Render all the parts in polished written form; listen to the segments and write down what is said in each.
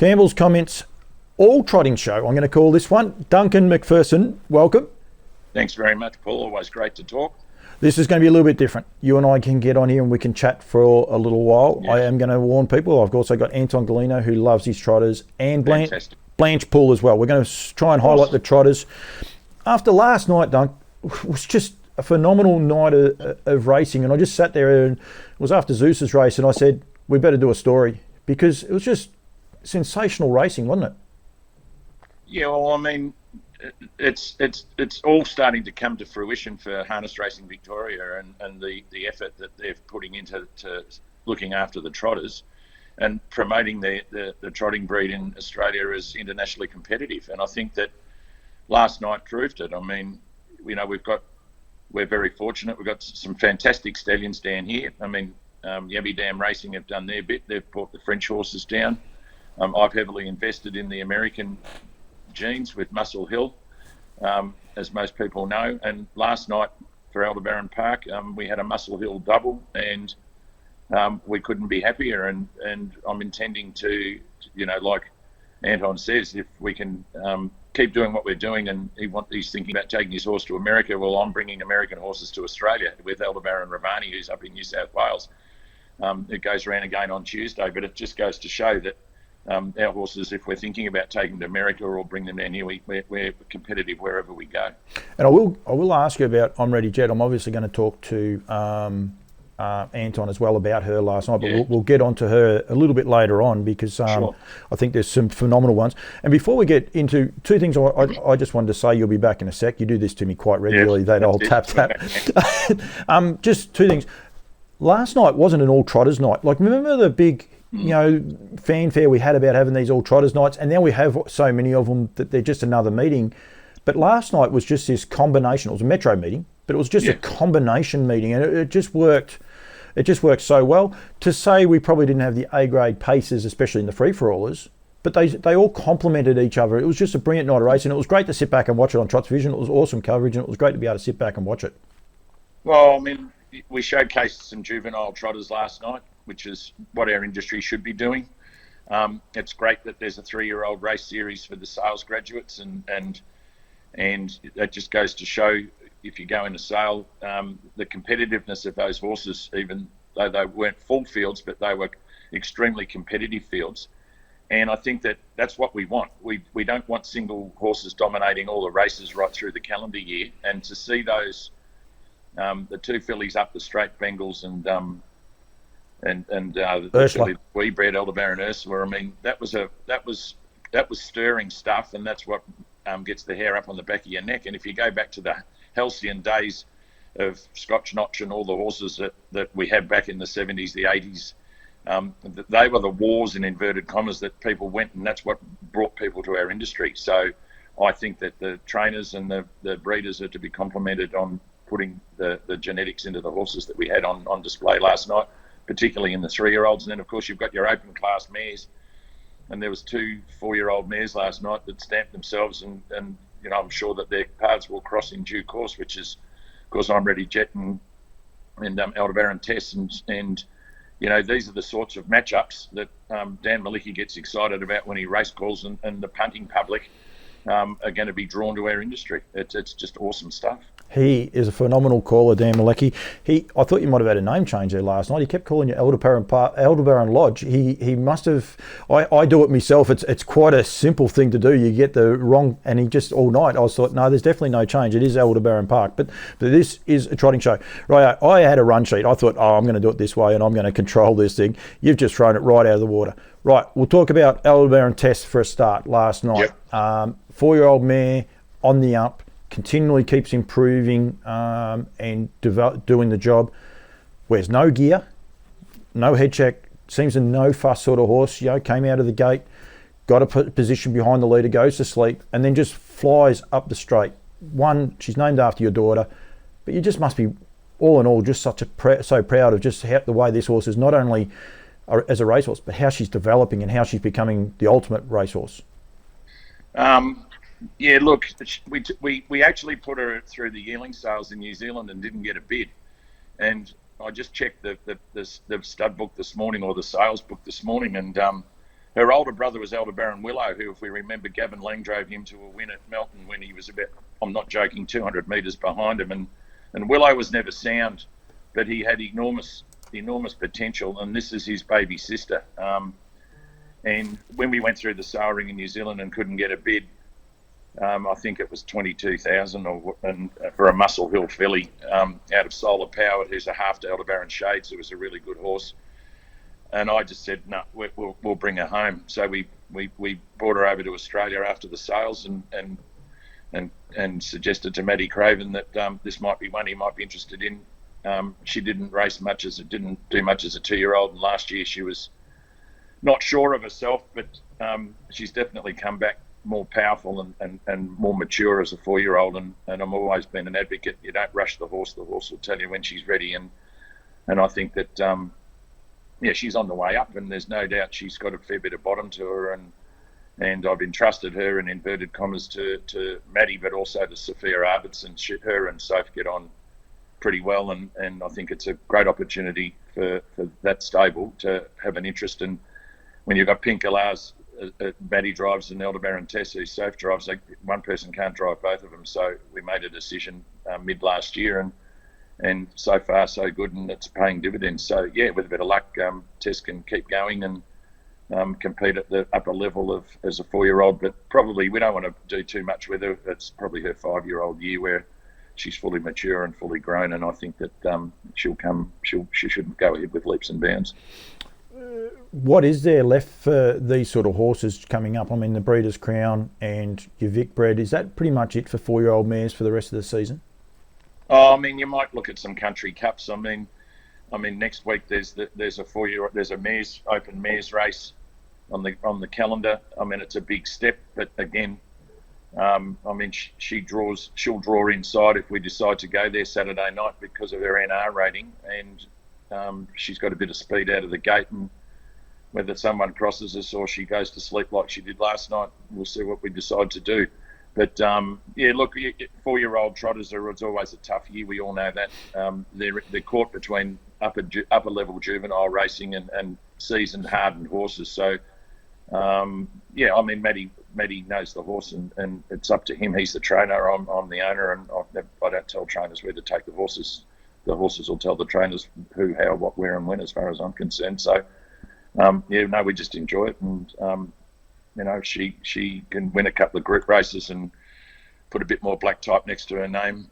Campbells comments all trotting show. I'm going to call this one. Duncan McPherson, welcome. Thanks very much, Paul. Always great to talk. This is going to be a little bit different. You and I can get on here and we can chat for a little while. Yeah. I am going to warn people. I've also got Anton Golino, who loves his trotters, and Blanche Poole as well. We're going to try and highlight the trotters. After last night, Dunk, it was just a phenomenal night of racing. And I just sat there, and it was after Zeus's race, and I said, we better do a story, because it was just sensational racing, wasn't it? Yeah, well, I mean, it's all starting to come to fruition for Harness Racing Victoria and the effort that they're putting into looking after the trotters and promoting the trotting breed in Australia as internationally competitive. And I think that last night proved it. I mean, you know, we're very fortunate. We've got some fantastic stallions down here. I mean, Yabby Dam Racing have done their bit. They've brought the French horses down. I've heavily invested in the American genes with Muscle Hill, as most people know. And last night for Aldebaran Park, we had a Muscle Hill double, and we couldn't be happier. And I'm intending to, you know, like Anton says, if we can keep doing what we're doing, and he's thinking about taking his horse to America, well, I'm bringing American horses to Australia with Aldebaran Ravani, who's up in New South Wales. It goes around again on Tuesday, but it just goes to show that our horses, if we're thinking about taking them to America or bring them down here, we're competitive wherever we go. And I will ask you about I'm Ready Jet. I'm obviously going to talk to Anton as well about her last night, but we'll get on to her a little bit later on, because sure. I think there's some phenomenal ones. And before we get into two things, I just wanted to say, you'll be back in a sec. You do this to me quite regularly, that old tap. Just two things. Last night wasn't an all trotters night. Like, remember the big, you know, fanfare we had about having these all trotters nights, and now we have so many of them that they're just another meeting. But last night was just this combination. It was a metro meeting, but it was just a combination meeting, and it just worked. It just worked so well. To say we probably didn't have the A-grade paces, especially in the free-for-allers, but they all complemented each other. It was just a brilliant night of racing. It was great to sit back and watch it on Trots Vision. It was awesome coverage, and it was great to be able to sit back and watch it. Well, I mean, we showcased some juvenile trotters last night, which is what our industry should be doing. It's great that there's a 3-year-old race series for the sales graduates, and that just goes to show, if you go into sale, the competitiveness of those horses, even though they weren't full fields, but they were extremely competitive fields. And I think that that's what we want. We don't want single horses dominating all the races right through the calendar year. And to see those, the two fillies up the straight, Bengals and the filly we bred, Aldebaran Ursula. I mean, that was stirring stuff, and that's what gets the hair up on the back of your neck. And if you go back to the halcyon days of Scotch Notch and all the horses that we had back in the 70s, the 80s, they were the wars, in inverted commas, that people went, and that's what brought people to our industry. So I think that the trainers and the breeders are to be complimented on putting the genetics into the horses that we had on display last night, particularly in the 3-year-olds. And then, of course, you've got your open class mares, and there was 2 4-year-old mares last night that stamped themselves, and you know, I'm sure that their paths will cross in due course, which is, of course, I'm Ready Jet and Aldebaran Tess, and you know, these are the sorts of matchups that Dan Malicki gets excited about when he race calls, and the punting public are going to be drawn to our industry. It's just awesome stuff. He is a phenomenal caller, Dan Malecki. I thought you might have had a name change there last night. He kept calling you Aldebaran Lodge. He must have. I do it myself. It's quite a simple thing to do. You get the wrong, and he just all night. I thought, no, there's definitely no change. It is Aldebaran Park, but this is a trotting show. Right, I had a run sheet. I thought, I'm going to do it this way, and I'm going to control this thing. You've just thrown it right out of the water. Right, we'll talk about Aldebaran Test for a start last night. Yep. 4-year-old mare on the up. Continually keeps improving and doing the job. Wears no gear, no head check, seems a no fuss sort of horse. You know, came out of the gate, got a position behind the leader, goes to sleep, and then just flies up the straight. One, she's named after your daughter, but you just must be, all in all, just so proud of just the way this horse is, not only as a racehorse, but how she's developing and how she's becoming the ultimate racehorse. Yeah, look, we actually put her through the yearling sales in New Zealand and didn't get a bid. And I just checked the stud book this morning, or the sales book this morning, and her older brother was Aldebaran Willow, who, if we remember, Gavin Lang drove him to a win at Melton when he was about, I'm not joking, 200 metres behind him. And Willow was never sound, but he had enormous potential, and this is his baby sister. And when we went through the sale ring in New Zealand and couldn't get a bid, I think it was 22,000 for a Muscle Hill filly out of Solar Powered, who's a half to Aldebaran Shades, who was a really good horse. And I just said, no, we'll bring her home. So we brought her over to Australia after the sales and suggested to Maddie Craven that this might be one he might be interested in. She didn't didn't do much as a 2-year-old, and last year she was not sure of herself, but she's definitely come back more powerful and more mature as a 4-year-old. And I've always been an advocate. You don't rush the horse will tell you when she's ready. And I think that she's on the way up, and there's no doubt she's got a fair bit of bottom to her. And I've entrusted her, in inverted commas, to Maddie, but also to Sophia Arvidsson. Her and Soph get on pretty well, and I think it's a great opportunity for that stable to have an interest in. When you've got Pink Alars, Maddie drives, and Aldebaran Tess, who Soph drives, one person can't drive both of them. So we made a decision mid last year, and so far so good, and it's paying dividends. So yeah, with a bit of luck, Tess can keep going and compete at the upper level as a 4-year-old. But probably we don't want to do too much with her. It's probably her 5-year-old year where she's fully mature and fully grown, and I think that she should go ahead with leaps and bounds. What is there left for these sort of horses coming up? I mean, the Breeders' Crown and your Vic Bred, is that pretty much it for 4-year-old mares for the rest of the season? Oh, I mean, you might look at some country cups. I mean, next week there's a 4-year-old, there's a open mares race on the calendar. I mean, it's a big step, but again, she'll draw inside if we decide to go there Saturday night because of her NR rating, and she's got a bit of speed out of the gate, and whether someone crosses us or she goes to sleep like she did last night, we'll see what we decide to do. But look, 4-year-old trotters it's always a tough year. We all know that. They're caught between upper level juvenile racing and seasoned, hardened horses. So Maddie knows the horse, and it's up to him. He's the trainer. I'm the owner, and I don't tell trainers where to take the horses. The horses will tell the trainers who, how, what, where, and when, as far as I'm concerned. So we just enjoy it, and she can win a couple of group races and put a bit more black type next to her name.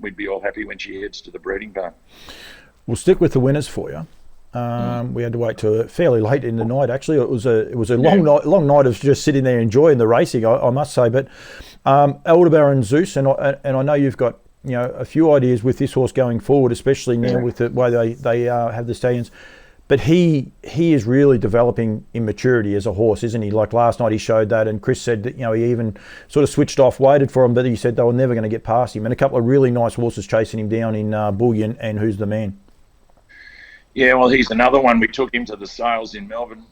We'd be all happy when she heads to the breeding barn. We'll stick with the winners for you. We had to wait till fairly late in the night. Actually, it was a long night of just sitting there enjoying the racing, I must say. But Aldebaran Zeus, and I know you've got a few ideas with this horse going forward, especially now with the way they have the stallions. But he is really developing in maturity as a horse, isn't he? Like last night he showed that, and Chris said that he even sort of switched off, waited for him, but he said they were never going to get past him. And a couple of really nice horses chasing him down in Bullion and Who's the Man. Yeah, well, he's another one. We took him to the sales in Melbourne,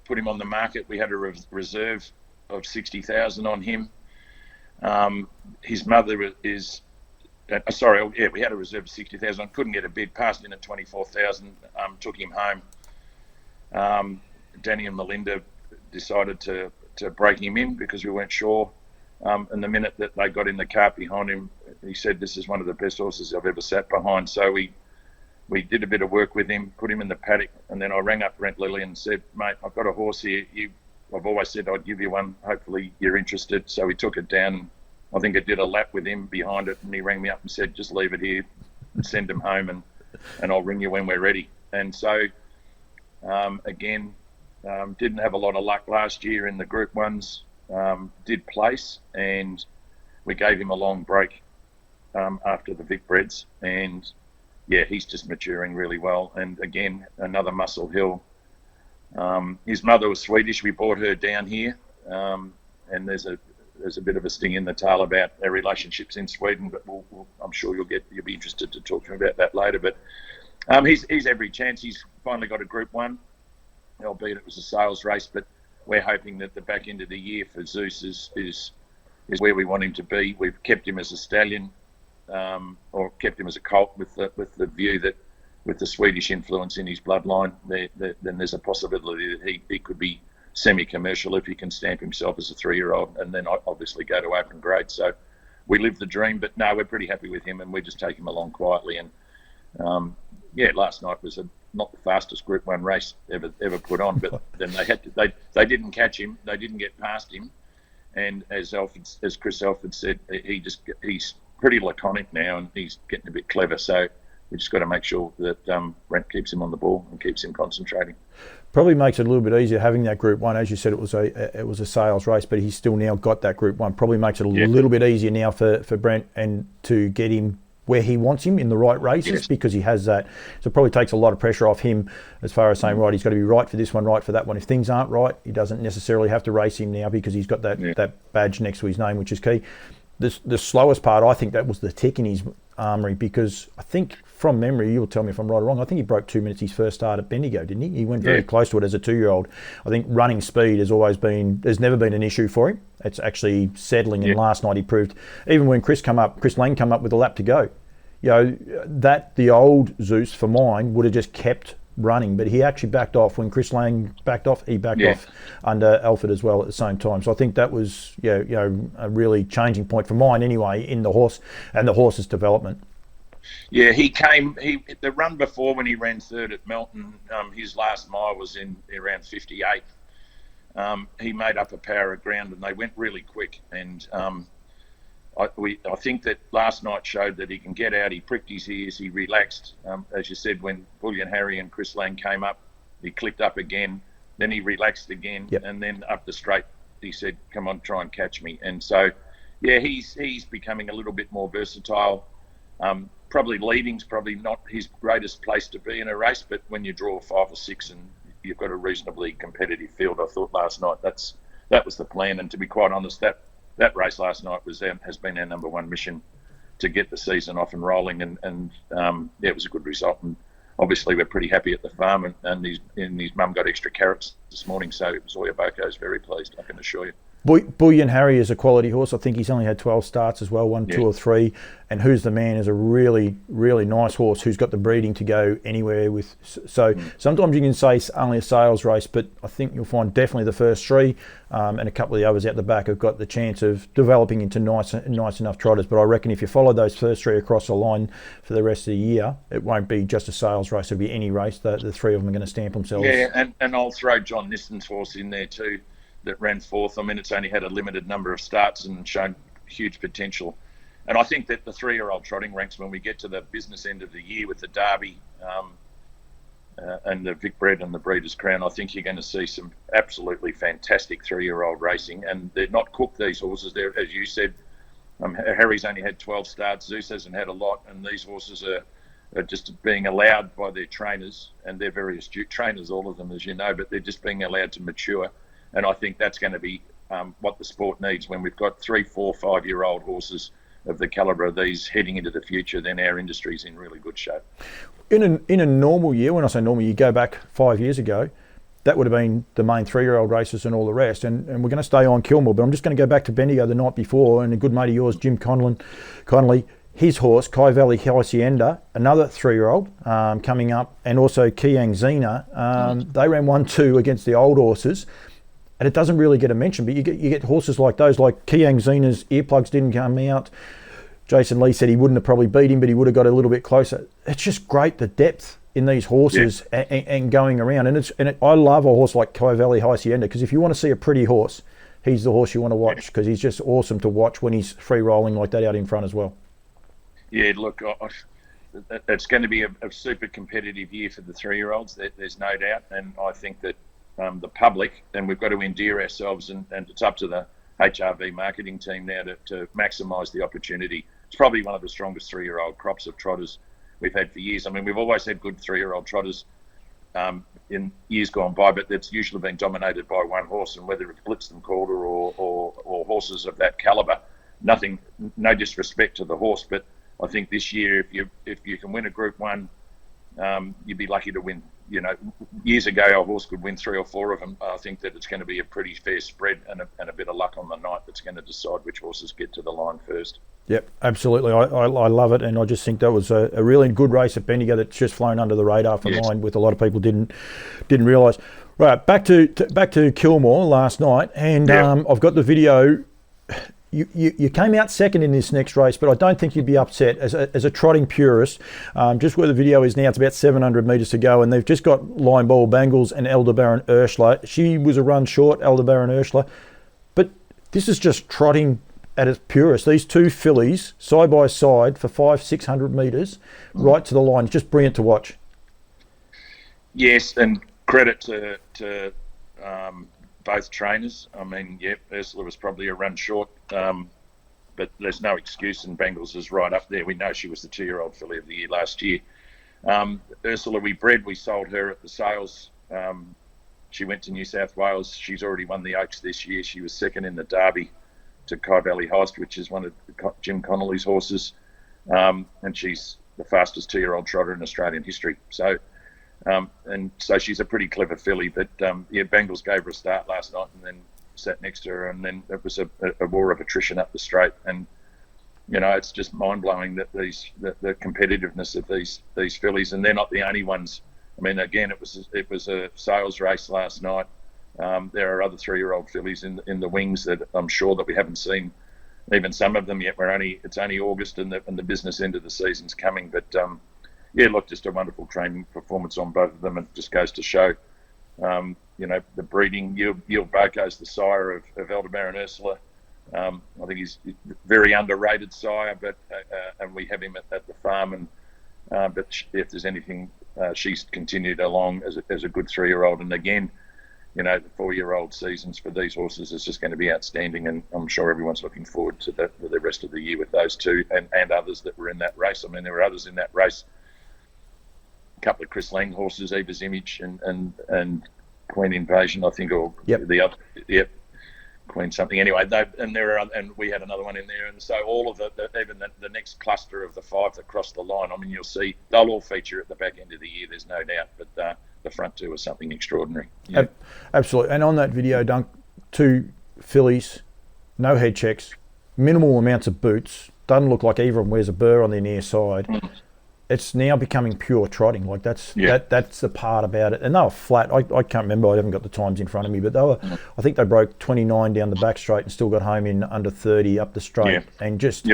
put him on the market. We had a reserve of 60,000 on him. His mother is... we had a reserve of 60,000. Couldn't get a bid, passed in at 24,000. Took him home. Danny and Melinda decided to break him in because we weren't sure. And the minute that they got in the cart behind him, he said, "This is one of the best horses I've ever sat behind." So we did a bit of work with him, put him in the paddock, and then I rang up Brent Lilly and said, "Mate, I've got a horse here. I've always said I'd give you one. Hopefully you're interested." So we took it down. I think it did a lap with him behind it, and he rang me up and said, "Just leave it here, and send him home, and I'll ring you when we're ready." And so, didn't have a lot of luck last year in the Group 1s, did place, and we gave him a long break after the Vic Breds, and yeah, he's just maturing really well. And again, another Muscle Hill. His mother was Swedish. We brought her down here, and there's a bit of a sting in the tail about our relationships in Sweden, but I'm sure you'll be interested to talk to him about that later. But he's every chance. He's finally got a Group 1, albeit it was a sales race. But we're hoping that the back end of the year for Zeus is where we want him to be. We've kept him as a stallion, or kept him as a colt with the view that with the Swedish influence in his bloodline, then there's a possibility that he could be semi-commercial if he can stamp himself as a 3-year-old, and then obviously go to open grade. So we live the dream, but no, we're pretty happy with him, and we just take him along quietly. And last night was not the fastest Group 1 race ever put on, but then they didn't catch him, they didn't get past him, and as Chris Alford said, he's pretty laconic now, and he's getting a bit clever. So we just got to make sure that Brent keeps him on the ball and keeps him concentrating. Probably makes it a little bit easier having that Group 1. As you said, it was a sales race, but he's still now got that Group 1. Probably makes it a little bit easier now for Brent and to get him where he wants him in the right races, because he has that. So it probably takes a lot of pressure off him as far as saying, right, he's got to be right for this one, right for that one. If things aren't right, he doesn't necessarily have to race him now because he's got that badge next to his name, which is key. The slowest part, I think, that was the tick in his armoury, because I think, from memory, you'll tell me if I'm right or wrong, I think he broke 2 minutes his first start at Bendigo, didn't he? He went very close to it as a 2-year-old. I think running speed there's never been an issue for him. It's actually settling, and last night he proved, even when Chris Lang come up with a lap to go, that the old Zeus for mine would have just kept running, but he actually backed off. When Chris Lang backed off, he backed off under Alford as well at the same time. So I think that was a really changing point for mine anyway in the horse and the horse's development. Yeah, the run before, when he ran third at Melton, his last mile was in around 58. He made up a power of ground, and they went really quick. And I think that last night showed that he can get out. He pricked his ears, he relaxed. As you said, when Bullion Harry and Chris Lang came up, he clicked up again. Then he relaxed again, and then up the straight, he said, "Come on, try and catch me." And so, he's becoming a little bit more versatile. Probably leading's probably not his greatest place to be in a race, but when you draw 5 or 6 and you've got a reasonably competitive field, I thought last night that was the plan. And to be quite honest, that race last night has been our number one mission, to get the season off and rolling, and it was a good result. And obviously we're pretty happy at the farm, and his mum got extra carrots this morning, so Zoya Boko's very pleased, I can assure you. Bullion Harry is a quality horse. I think he's only had 12 starts as well, 1, 2 or 3. And Who's the Man is a really, really nice horse who's got the breeding to go anywhere with. So sometimes you can say it's only a sales race, but I think you'll find definitely the first 3 and a couple of the others out the back have got the chance of developing into nice enough trotters. But I reckon if you follow those first 3 across the line for the rest of the year, it won't be just a sales race. It'll be any race. The 3 of them are going to stamp themselves. Yeah, and I'll throw John Niston's horse in there too, that ran 4th. I mean, it's only had a limited number of starts and shown huge potential. And I think that the 3-year-old trotting ranks, when we get to the business end of the year with the Derby and the Vic Bred and the Breeders' Crown, I think you're going to see some absolutely fantastic 3-year-old racing. And they're not cooked, these horses. They're, as you said, Harry's only had 12 starts. Zeus hasn't had a lot. And these horses are just being allowed by their trainers, and they're very astute trainers, all of them, as you know, but they're just being allowed to mature. And I think that's going to be what the sport needs. When we've got 3, 4, 5-year-old horses of the calibre of these heading into the future, then our industry's in really good shape. In a normal year, when I say normal, you go back 5 years ago, that would have been the main 3-year-old races and all the rest. And we're going to stay on Kilmore, but I'm just going to go back to Bendigo the night before, and a good mate of yours, Jim Connolly, his horse, Kai Valley Hacienda, another 3-year-old coming up, and also Kiang Zena. They ran 1-2 against the old horses. And it doesn't really get a mention, but you get horses like those, like Kiang Zena's earplugs didn't come out. Jason Lee said he wouldn't have probably beat him, but he would have got a little bit closer. It's just great, the depth in these horses and going around. And I love a horse like Kai Valley Hacienda, because if you want to see a pretty horse, he's the horse you want to watch, because he's just awesome to watch when he's free rolling like that out in front as well. Yeah, look, it's going to be a super competitive year for the 3-year-olds. There's no doubt, and I think that the public, and we've got to endear ourselves, and it's up to the HRV marketing team now to maximise the opportunity. It's probably one of the strongest 3-year-old crops of trotters we've had for years. I mean, we've always had good 3-year-old trotters in years gone by, but that's usually been dominated by one horse, and whether it's Blitzton Calder or horses of that calibre, no disrespect to the horse, but I think this year, if you can win a Group 1, you'd be lucky to win years ago a horse could win 3 or 4 of them. I think that it's going to be a pretty fair spread and a bit of luck on the night that's going to decide which horses get to the line first. Yep, absolutely. I love it, and I just think that was a really good race at Bendigo that's just flown under the radar for mine, with a lot of people didn't realise. Right, back to Kilmore last night, and I've got the video. You came out second in this next race, but I don't think you'd be upset as a trotting purist. Just where the video is now, it's about 700 metres to go, and they've just got Line Ball Bangles and Aldebaran Ursula. She was a run short, Aldebaran Ursula, but this is just trotting at its purest. These two fillies side by side for 500-600 metres, right to the line. It's just brilliant to watch. Yes, and credit to both trainers. I mean, Ursula was probably a run short, but there's no excuse, and Bangles is right up there. We know she was the 2-year-old filly of the year last year. Ursula we sold her at the sales. She went to New South Wales. She's already won the Oaks this year. She was second in the Derby to Kai Valley Heist, which is one of Jim Connolly's horses, and she's the fastest 2-year-old trotter in Australian history. So she's a pretty clever filly, but Bangles gave her a start last night and then sat next to her, and then it was a war of attrition up the straight. And it's just mind-blowing that the competitiveness of these fillies, and they're not the only ones. I mean, again, it was a sales race last night. There are other 3-year-old fillies in the wings that I'm sure that we haven't seen even some of them yet. It's only August, and the business end of the season's coming, but look, just a wonderful training performance on both of them. It just goes to show, the breeding. Yul Boko's the sire of Aldebaran Ursula. I think he's a very underrated sire, but and we have him at the farm. And but if there's anything, she's continued along as a good 3-year-old. And again, the 4-year-old seasons for these horses is just going to be outstanding, and I'm sure everyone's looking forward to the rest of the year with those two and others that were in that race. I mean, there were others in that race. Couple of Chris Lang horses, Eva's Image and Queen Invasion, I think, or the other, Queen something. Anyway, and we had another one in there, and so all of even the next cluster of the 5 that crossed the line. I mean, you'll see they'll all feature at the back end of the year. There's no doubt, but the front 2 are something extraordinary. Yeah. Absolutely. And on that video, Dunk, 2 fillies, no head checks, minimal amounts of boots. Doesn't look like either of them wears a burr on their near side. It's now becoming pure trotting. Like that's the part about it. And they were flat. I can't remember. I haven't got the times in front of me, but they were. I think they broke 29 down the back straight and still got home in under 30 up the straight, and just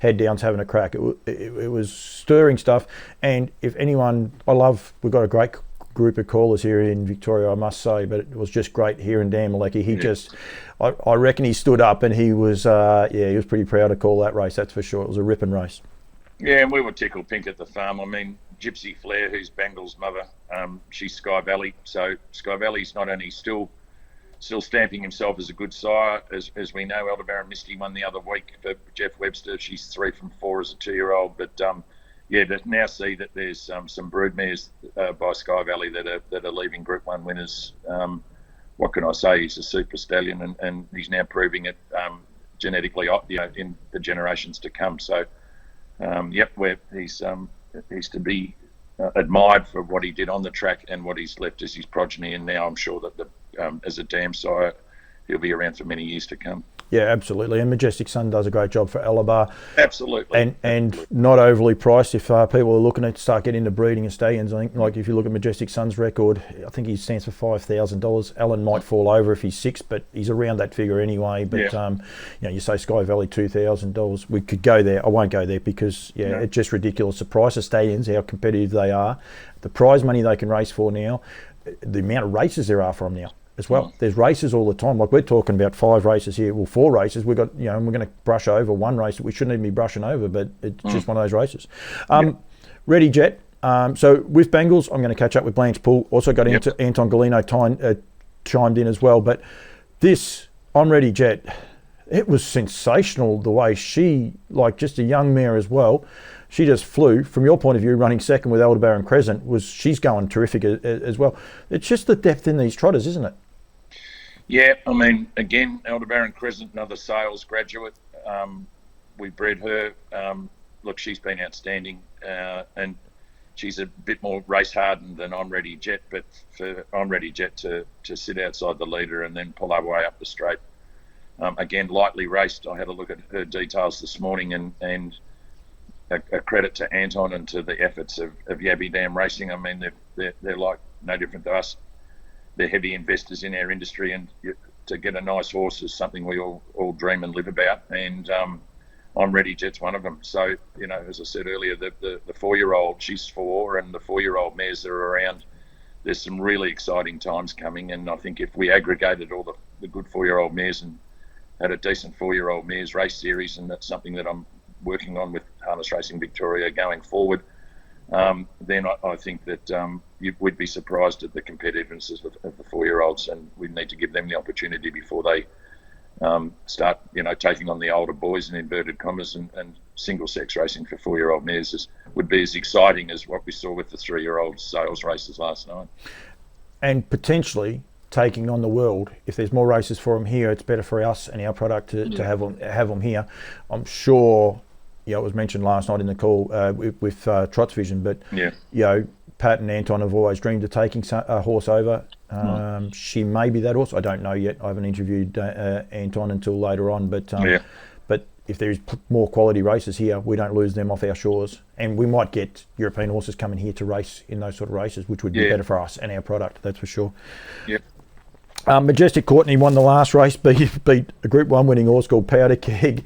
head downs having a crack. It was stirring stuff. And if anyone, we've got a great group of callers here in Victoria, I must say, but it was just great hearing Dan Malecki. He just, I reckon he stood up and he was pretty proud to call that race. That's for sure. It was a ripping race. Yeah, and we were tickled pink at the farm. I mean, Gypsy Flair, who's Bangles' mother, she's Sky Valley. So Sky Valley's not only still stamping himself as a good sire, as we know. Aldebaran Misty won the other week for Jeff Webster. She's 3 from 4 as a 2-year-old. But to now see that there's some broodmares by Sky Valley that are leaving Group 1 winners. What can I say? He's a super stallion, and he's now proving it genetically, in the generations to come. So. He's to be admired for what he did on the track and what he's left as his progeny, and now I'm sure that as a dam sire, he'll be around for many years to come. Yeah, absolutely. And Majestic Sun does a great job for Alabar. Absolutely. And not overly priced if people are looking to start getting into breeding of stallions. I think, like, if you look at Majestic Sun's record, I think he stands for $5,000. Alan might fall over if he's 6, but he's around that figure anyway. But, you say Sky Valley, $2,000. We could go there. I won't go there because, it's just ridiculous. The price of stallions, how competitive they are, the prize money they can race for now, the amount of races there are for them now. As well, there's races all the time. Like, we're talking about 5 races here. Well, 4 races. We've got, and we're going to brush over one race that we shouldn't even be brushing over, but it's just one of those races. Ready, Jet. So with Bangles, I'm going to catch up with Blanche Poole. Also got Anton Golino chimed in as well. But this, I'm Ready, Jet. It was sensational the way she, like, just a young mare as well. She just flew. From your point of view, running second with Aldebaran Crescent, she's going terrific as well. It's just the depth in these trotters, isn't it? Yeah, I mean, again, Aldebaran Crescent, another sales graduate. We bred her. Look, she's been outstanding, and she's a bit more race hardened than I'm Ready Jet, but for I'm Ready Jet to sit outside the leader and then pull her way up the straight. Again, lightly raced. I had a look at her details this morning, and a credit to Anton and to the efforts of Yabby Dam Racing. I mean, they're like no different to us. They're heavy investors in our industry, and to get a nice horse is something we all dream and live about. And I'm Ready Jet's one of them. So, you know, as I said earlier, the 4-year-old, she's 4, and the 4-year-old mares that are around, there's some really exciting times coming. And I think if we aggregated all the good 4-year-old mares and had a decent 4-year-old mares race series, and that's something that I'm working on with Harness Racing Victoria going forward, then I think that you would be surprised at the competitiveness of the 4-year-olds, and we need to give them the opportunity before they start, you know, taking on the older boys in inverted commas, and single sex racing for 4-year-old mares would be as exciting as what we saw with the 3-year-old sales races last night. And potentially taking on the world. If there's more races for them here, it's better for us and our product to have them here. I'm sure, you know, it was mentioned last night in the call with Trots Vision, but you know, Pat and Anton have always dreamed of taking a horse over. She may be that horse. I don't know yet. I haven't interviewed Anton until later on, but if there's more quality races here, we don't lose them off our shores, and we might get European horses coming here to race in those sort of races, which would be better for us and our product, that's for sure. Majestic Courtney won the last race, beat a Group 1 winning horse called Powder Keg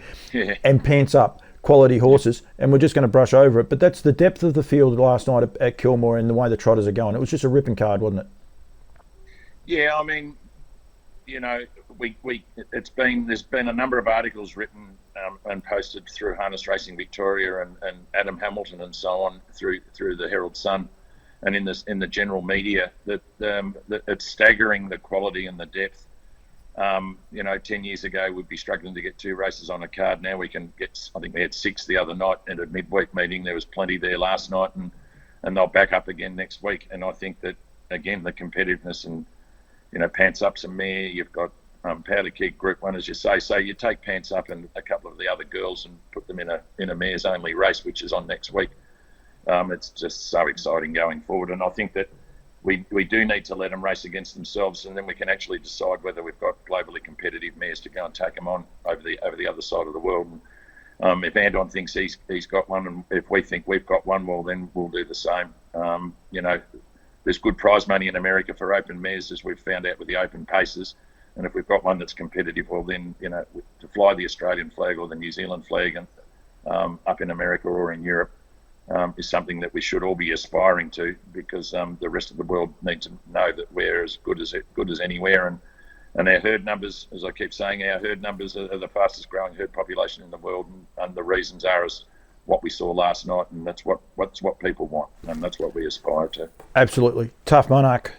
and Pants Up. Quality horses, and we're just going to brush over it, but that's the depth of the field last night at Kilmore and the way the Trotters are going. It was just a ripping card, wasn't it? Yeah, I mean, you know, there's been a number of articles written and posted through Harness Racing Victoria and Adam Hamilton and so on through the Herald Sun and in the general media that it's staggering, the quality and the depth. You know, 10 years ago we'd be struggling to get 2 races on a card. Now we can get, I think we had 6 the other night at a midweek meeting. There was plenty there last night, and they'll back up again next week. And I think that, again, the competitiveness and, you know, Pants Up's a mare. You've got Powder Keg Group 1, as you say. So you take Pants Up and a couple of the other girls and put them in a mares only race, which is on next week. It's just so exciting going forward. And I think that we do need to let them race against themselves, and then we can actually decide whether we've got globally competitive mares to go and take them on over the other side of the world. And, if Anton thinks he's got one, and if we think we've got one, well, then we'll do the same. You know, there's good prize money in America for open mares, as we've found out with the open paces. And if we've got one that's competitive, well, then, you know, to fly the Australian flag or the New Zealand flag and up in America or in Europe, is something that we should all be aspiring to, because the rest of the world need to know that we're as good as anywhere. And our herd numbers, as I keep saying, our herd numbers are the fastest growing herd population in the world, and the reasons are as what we saw last night, and that's what people want, and that's what we aspire to. Absolutely. Tough Monarch,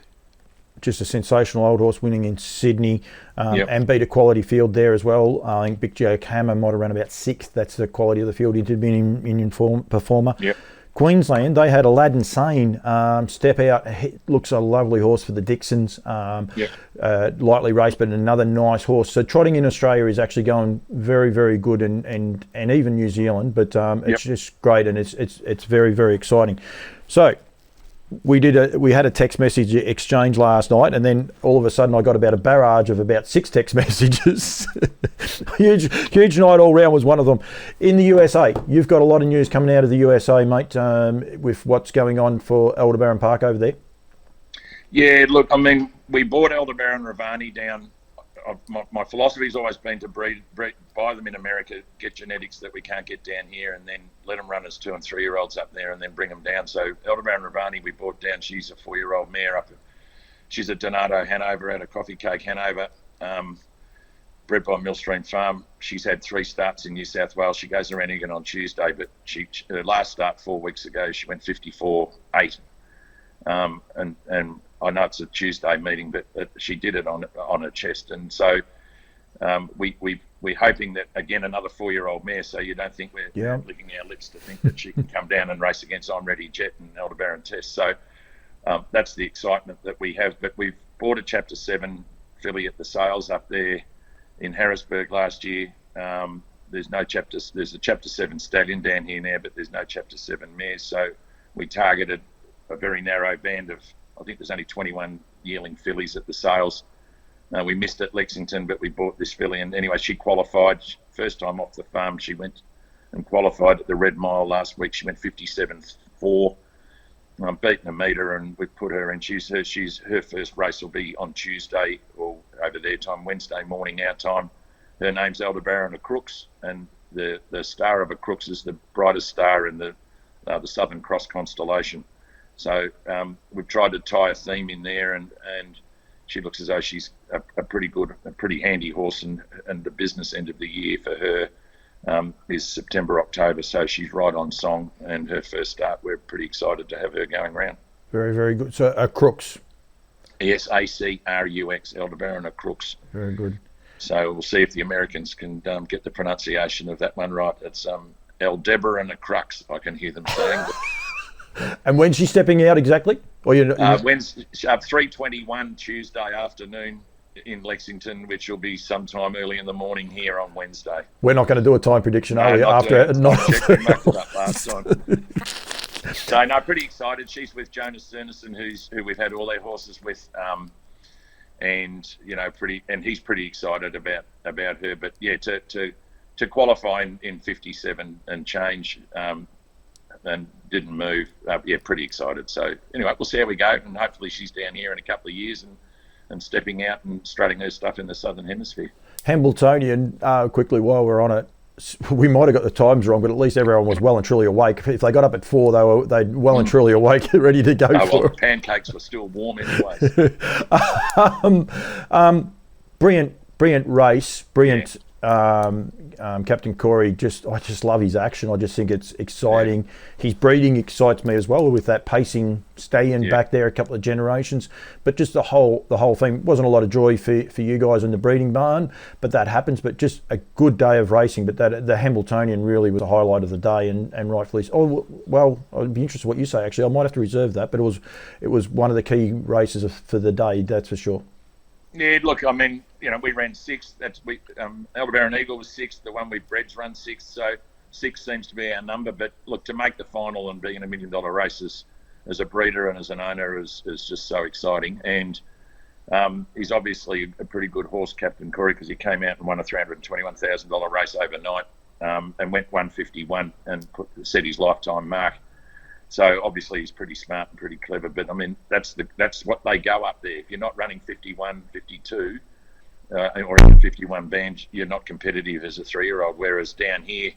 just a sensational old horse, winning in Sydney, and beat a quality field there as well. I think Big Joe Hammer might have run about 6th. That's the quality of the field. He did be an Indian performer. Queensland, they had Aladdin Sane step out. He looks a lovely horse for the Dixons. Lightly raced, but another nice horse. So trotting in Australia is actually going very, very good, and even New Zealand. But it's just great, and it's very, very exciting. So we had a text message exchange last night, and then all of a sudden I got about a barrage of about 6 text messages. huge night all round was one of them. In the USA, you've got a lot of news coming out of the USA, mate, with what's going on for Aldebaran Park over there. Yeah, look, I mean, we bought Aldebaran Ravani down. My philosophy's always been to buy them in America, get genetics that we can't get down here, and then let them run as 2 and 3-year-olds up there, and then bring them down. So Aldebaran Ravani we bought down. She's a 4-year-old mare up. She's a Donato Hanover out of Coffee Cake Hanover, bred by Millstream Farm. She's had 3 starts in New South Wales. She goes around again on Tuesday, but her last start 4 weeks ago, she went 54.8, and I know it's a Tuesday meeting, but she did it on her chest, and so we're hoping that, again, another 4-year-old mare. So you don't think we're licking our lips to think that she can come down and race against I'm Ready Jet and Aldebaran Test. So that's the excitement that we have. But we've bought a Chapter 7 filly at the sales up there in Harrisburg last year. There's a Chapter 7 stallion down here now, but there's no Chapter 7 mares. So we targeted a very narrow band of, I think there's only 21 yearling fillies at the sales. We missed at Lexington, but we bought this filly. And anyway, she qualified. First time off the farm, she went and qualified at the Red Mile last week. She went 57.4. I'm beating a metre, and we put her in. Her first race will be on Tuesday, or over their time, Wednesday morning our time. Her name's Aldebaran of Crooks, and the star of a Crooks is the brightest star in the Southern Cross constellation. So we've tried to tie a theme in there, and she looks as though she's a pretty handy horse, and the business end of the year for her is September, October. So she's right on song, and her first start, we're pretty excited to have her going round. Very, very good. So Crooks. Yes, Acrux, Aldebaran of Crooks. Very good. So we'll see if the Americans can get the pronunciation of that one right. It's Aldebaran of Crux, I can hear them saying. And when's she stepping out exactly? Or Wednesday, 3:21 Tuesday afternoon in Lexington, which will be sometime early in the morning here on Wednesday. We're not going to do a time prediction, are we? Last time. So no, pretty excited. She's with Jonas Cernison, who we've had all their horses with, and he's pretty excited about her. But yeah, to qualify in 57 and change, and didn't move. Pretty excited. So anyway, we'll see how we go, and hopefully she's down here in a couple of years and stepping out and strutting her stuff in the Southern Hemisphere. Hambletonian, quickly while we're on it, we might have got the times wrong, but at least everyone was well and truly awake. If they got up at 4, they'd well and truly awake, ready to go for it. The pancakes were still warm anyway. Brilliant race, brilliant. Yeah. Captain Corey, I just love his action. I just think it's exciting. Yeah. His breeding excites me as well, with that pacing stallion back there, a couple of generations. But just the whole thing wasn't a lot of joy for you guys in the breeding barn, but that happens. But just a good day of racing. But the Hambletonian really was a highlight of the day, and rightfully so. Oh well, I'd be interested in what you say. Actually, I might have to reserve that, but it was one of the key races for the day. That's for sure. Yeah, look, I mean, we ran 6th. Aldebaran Eagle was 6th. The one we bred's run 6th. So 6 seems to be our number. But look, to make the final and be in $1 million race as a breeder and as an owner is just so exciting. And he's obviously a pretty good horse, Captain Corey, because he came out and won a $321,000 race overnight, and went 151 and set his lifetime mark. So obviously he's pretty smart and pretty clever, but I mean that's what they go up there. If you're not running 51, 52, or even 51 bands, you're not competitive as a 3-year-old. Whereas down here,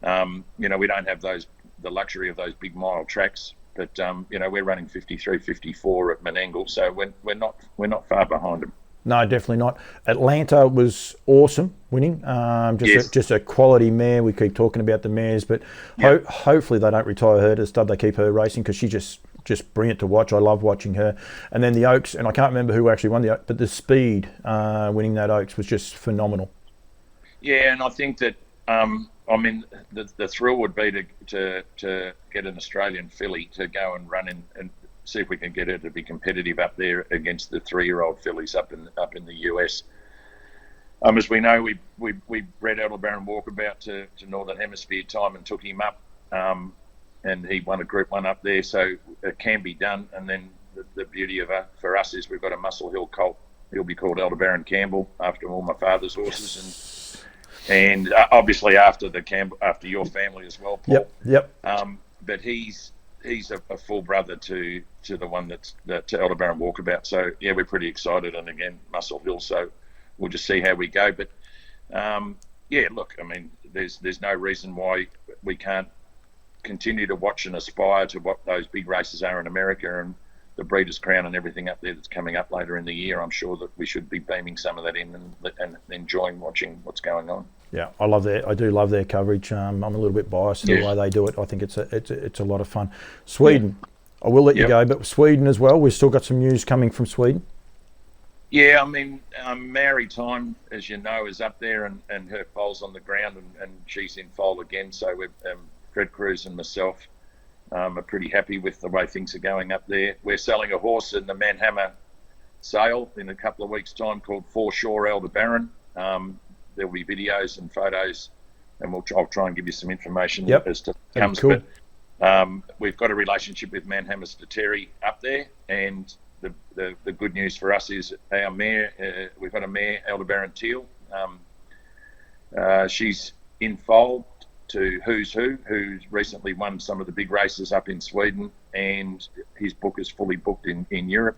we don't have the luxury of those big mile tracks. But we're running 53, 54 at Menangle, so we're not far behind them. No, definitely not. Atlanta was awesome, winning. Just a quality mare. We keep talking about the mares, but hopefully they don't retire her to stud. They keep her racing, because she's just brilliant to watch. I love watching her. And then the Oaks, and I can't remember who actually won the Oaks, but the speed winning that Oaks was just phenomenal. Yeah, and I think that the thrill would be to get an Australian filly to go and run and see if we can get her to be competitive up there against the 3-year-old fillies up in the US. As we know, we bred Aldebaran Walkabout to Northern Hemisphere time and took him up, and he won a Group 1 up there, so it can be done. And then the beauty for us is we've got a Muscle Hill colt. He'll be called Aldebaran Campbell, after all my father's horses, and obviously after your family as well, Paul. Yep. But he's a full brother to the one to Aldebaran Walkabout. So yeah, we're pretty excited, and again, Muscle Hill. So we'll just see how we go. But look, I mean, there's no reason why we can't continue to watch and aspire to what those big races are in America, and the Breeders' Crown and everything up there that's coming up later in the year. I'm sure that we should be beaming some of that in and enjoying watching what's going on. Yeah, I do love their coverage. I'm a little bit biased to the way they do it. I think it's a lot of fun. Sweden, I will let you go, but Sweden as well. We've still got some news coming from Sweden. Yeah, I mean, Maori Time, as you know, is up there, and her foal's on the ground, and she's in foal again. So we're Fred Cruz and myself are pretty happy with the way things are going up there. We're selling a horse in the Manhammer sale in a couple of weeks' time called Foreshore Aldebaran. There'll be videos and photos, and I'll try and give you some information as to comes. Cool. We've got a relationship with Mannhammer Stateri up there, and the good news for us is our mare, we've got a mare, Aldebaran Teal. She's in foal to Who's Who, who's recently won some of the big races up in Sweden, and his book is fully booked in Europe.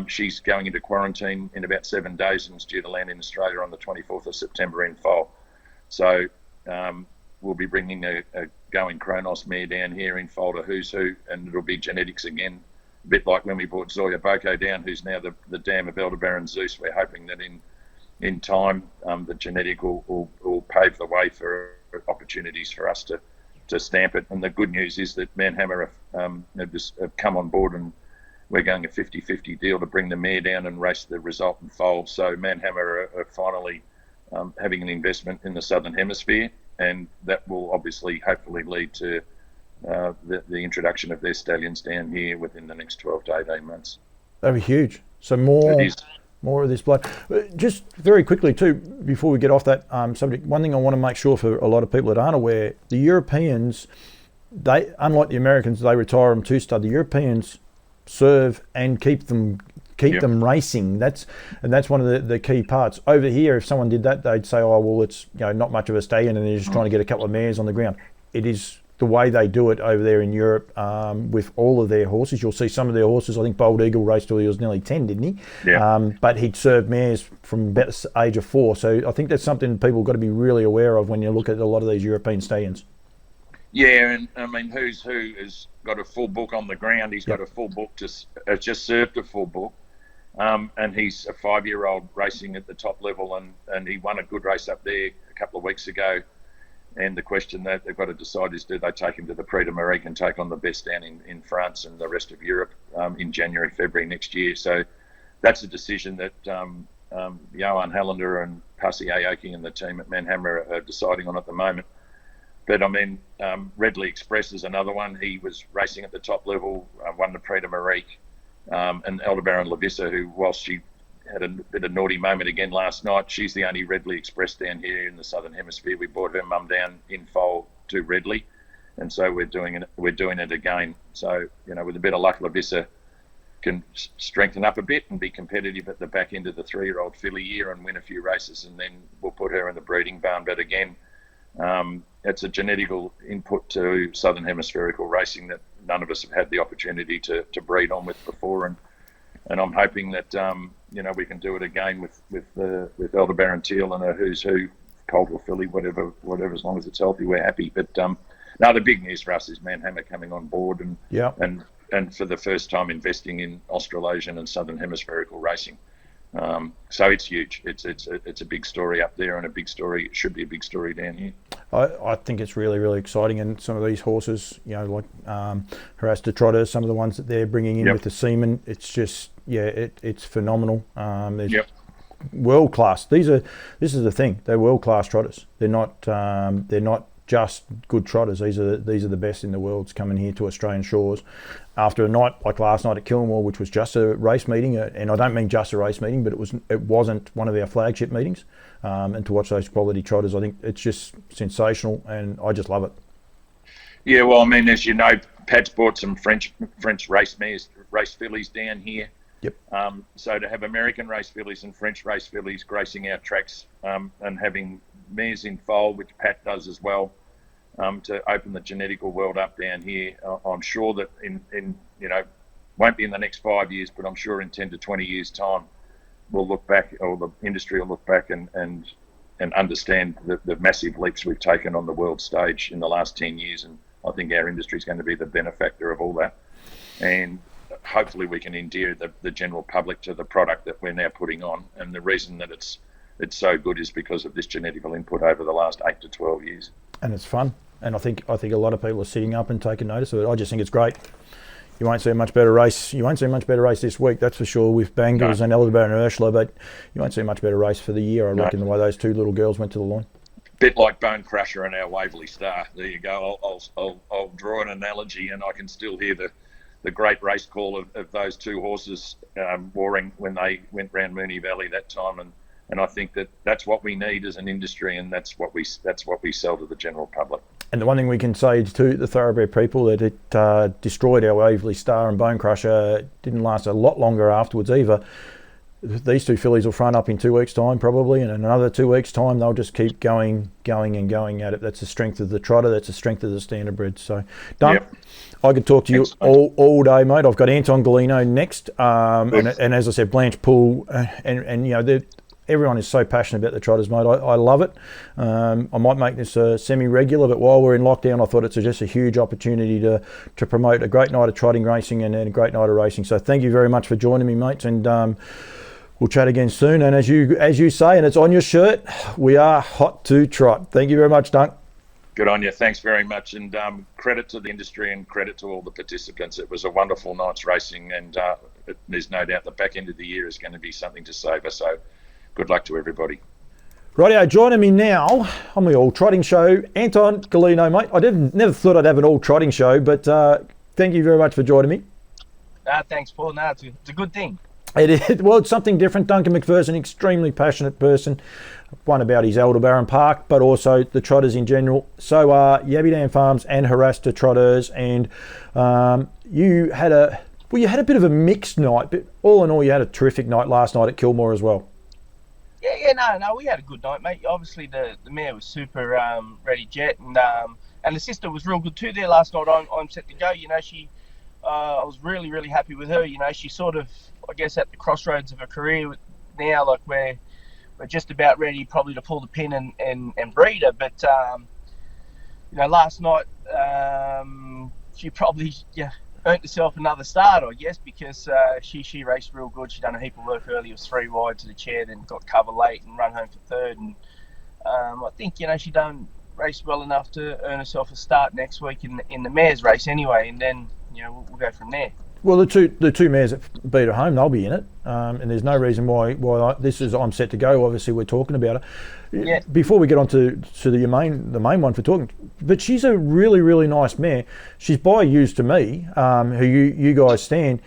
She's going into quarantine in about 7 days and is due to land in Australia on the 24th of September in foal. So we'll be bringing a going Kronos mare down here in foal to Who's Who, and it'll be genetics again, a bit like when we brought Zoya Boko down, who's now the dam of Aldebaran Zeus. We're hoping that in time the genetic will pave the way for opportunities for us to stamp it. And the good news is that Mannhammer have come on board, and we're going a 50-50 deal to bring the mare down and race the resultant foal. So Mannhammer are finally having an investment in the Southern Hemisphere, and that will obviously, hopefully, lead to the introduction of their stallions down here within the next 12 to 18 months. That'd be huge. So more of this blood. Just very quickly too, before we get off that subject, one thing I want to make sure for a lot of people that aren't aware, the Europeans, they, unlike the Americans, they retire them to stud. The Europeans serve and keep them racing. That's one of the key parts. Over here, if someone did that, they'd say, oh well, it's not much of a stallion, and they're just trying to get a couple of mares on the ground. It is the way they do it over there in Europe with all of their horses. You'll see some of their horses. I think Bold Eagle raced till he was nearly 10, didn't he? Yeah. But he'd served mares from about the age of 4. So I think that's something people got to be really aware of when you look at a lot of these European stallions. Yeah, and I mean, Who's Who has got a full book on the ground. He's got a full book, just served a full book. And he's a 5-year-old racing at the top level, and he won a good race up there a couple of weeks ago. And the question that they've got to decide is, do they take him to the Prix de Maurice and take on the best down in France and the rest of Europe in January, February next year? So that's a decision that Johan Hallander and Pasi Aoki and the team at Mannhammer are deciding on at the moment. But I mean, Redley Express is another one. He was racing at the top level, won the Prix de Maurice, and Aldebaran Lavissa, who, whilst she had a bit of naughty moment again last night, she's the only Redley Express down here in the Southern Hemisphere. We brought her mum down in foal to Redley, and so we're doing it again. So with a bit of luck, Lavissa can strengthen up a bit and be competitive at the back end of the 3-year-old filly year and win a few races, and then we'll put her in the breeding barn. But again, it's a genetical input to Southern Hemispherical racing that none of us have had the opportunity to breed on with before, and I'm hoping that we can do it again with Aldebaran Teal and a Who's Who colt or filly, whatever, as long as it's healthy, we're happy. But no, the big news for us is Mannhammer coming on board and for the first time investing in Australasian and Southern Hemispherical racing. So it's huge. It's a big story up there, and a big story. It should be a big story down here. I think it's really, really exciting, and some of these horses, like Haras to Trotters, some of the ones that they're bringing in with the semen, it's just it's phenomenal. World class. This is the thing. They're world class trotters. They're not just good trotters. These are the best in the world coming here to Australian shores after a night like last night at Kilmore, which was just a race meeting, and I don't mean just a race meeting, but it wasn't one of our flagship meetings. And to watch those quality trotters, I think it's just sensational, and I just love it. Yeah, well, I mean, as you know, Pat's brought some French race fillies down here. Yep. So to have American race fillies and French race fillies gracing our tracks, and having mares in foal, which Pat does as well, to open the genetical world up down here. I'm sure that in won't be in the next 5 years, but I'm sure in 10 to 20 years' time, we'll look back, or the industry will look back and understand the massive leaps we've taken on the world stage in the last 10 years. And I think our industry is going to be the benefactor of all that. And hopefully we can endear the general public to the product that we're now putting on. And the reason that it's so good is because of this genetical input over the last 8 to 12 years. And it's fun. And I think a lot of people are sitting up and taking notice of it. I just think it's great. You won't see a much better race. You won't see a much better race this week, that's for sure, with Bangles and Aldebaran and Ursula, but you won't see a much better race for the year, I reckon, the way those two little girls went to the line. Bit like Bone Crusher and our Waverley Star. There you go. I'll draw an analogy, and I can still hear the great race call of those two horses warring when they went round Moonee Valley that time, and I think that's what we need as an industry, and that's what we sell to the general public. And the one thing we can say to the thoroughbred people that it destroyed our Waverley Star and Bone Crusher. Didn't last a lot longer afterwards either. These two fillies will front up in 2 weeks' time probably, and in another 2 weeks' time they'll just keep going at it. That's the strength of the trotter. That's the strength of the standardbred. So, Dunk, I could talk to you all day, mate. I've got Anton Golino next, and as I said, Blanche Poole, and you know everyone is so passionate about the trotters, mate. I love it. I might make this semi-regular, but while we're in lockdown, I thought it's just a huge opportunity to promote a great night of trotting racing and a great night of racing. So thank you very much for joining me, mates, and we'll chat again soon. And as you say, and it's on your shirt, we are hot to trot. Thank you very much, Dunk. Good on you. Thanks very much. And credit to the industry and credit to all the participants. It was a wonderful night's racing, and there's no doubt the back end of the year is going to be something to savour. So good luck to everybody. Rightio, joining me now on the All Trotting Show, Anton Golino, mate. I never thought I'd have an All Trotting Show, but thank you very much for joining me. Thanks, Paul. No, it's a good thing. It is. Well, it's something different. Duncan McPherson, extremely passionate person. One about his Aldebaran Park, but also the trotters in general. So are Yabbydam Farms and Haras to Trotters, and you had a bit of a mixed night, but all in all, you had a terrific night last night at Kilmore as well. No, we had a good night, mate. Obviously, the mare was super ready jet, and the sister was real good too there last night. I'm set to go. You know, I was really, really happy with her. You know, she's sort of, I guess, at the crossroads of her career now. Like we're just about ready, probably to pull the pin and breed her. But you know, last night she probably earned herself another start, I guess, because she raced real good. She done a heap of work early. It was 3 wide to the chair, then got cover late and run home for third. And I think, you know, she done race well enough to earn herself a start next week in the mares race anyway. And then, you know, we'll go from there. Well, the two mares that beat her home, they'll be in it, and there's no reason why I'm set to go. Obviously, we're talking about it. Yeah. Before we get on to the main one for talking, but she's a really, really nice mare. She's by used to me, who you guys stand.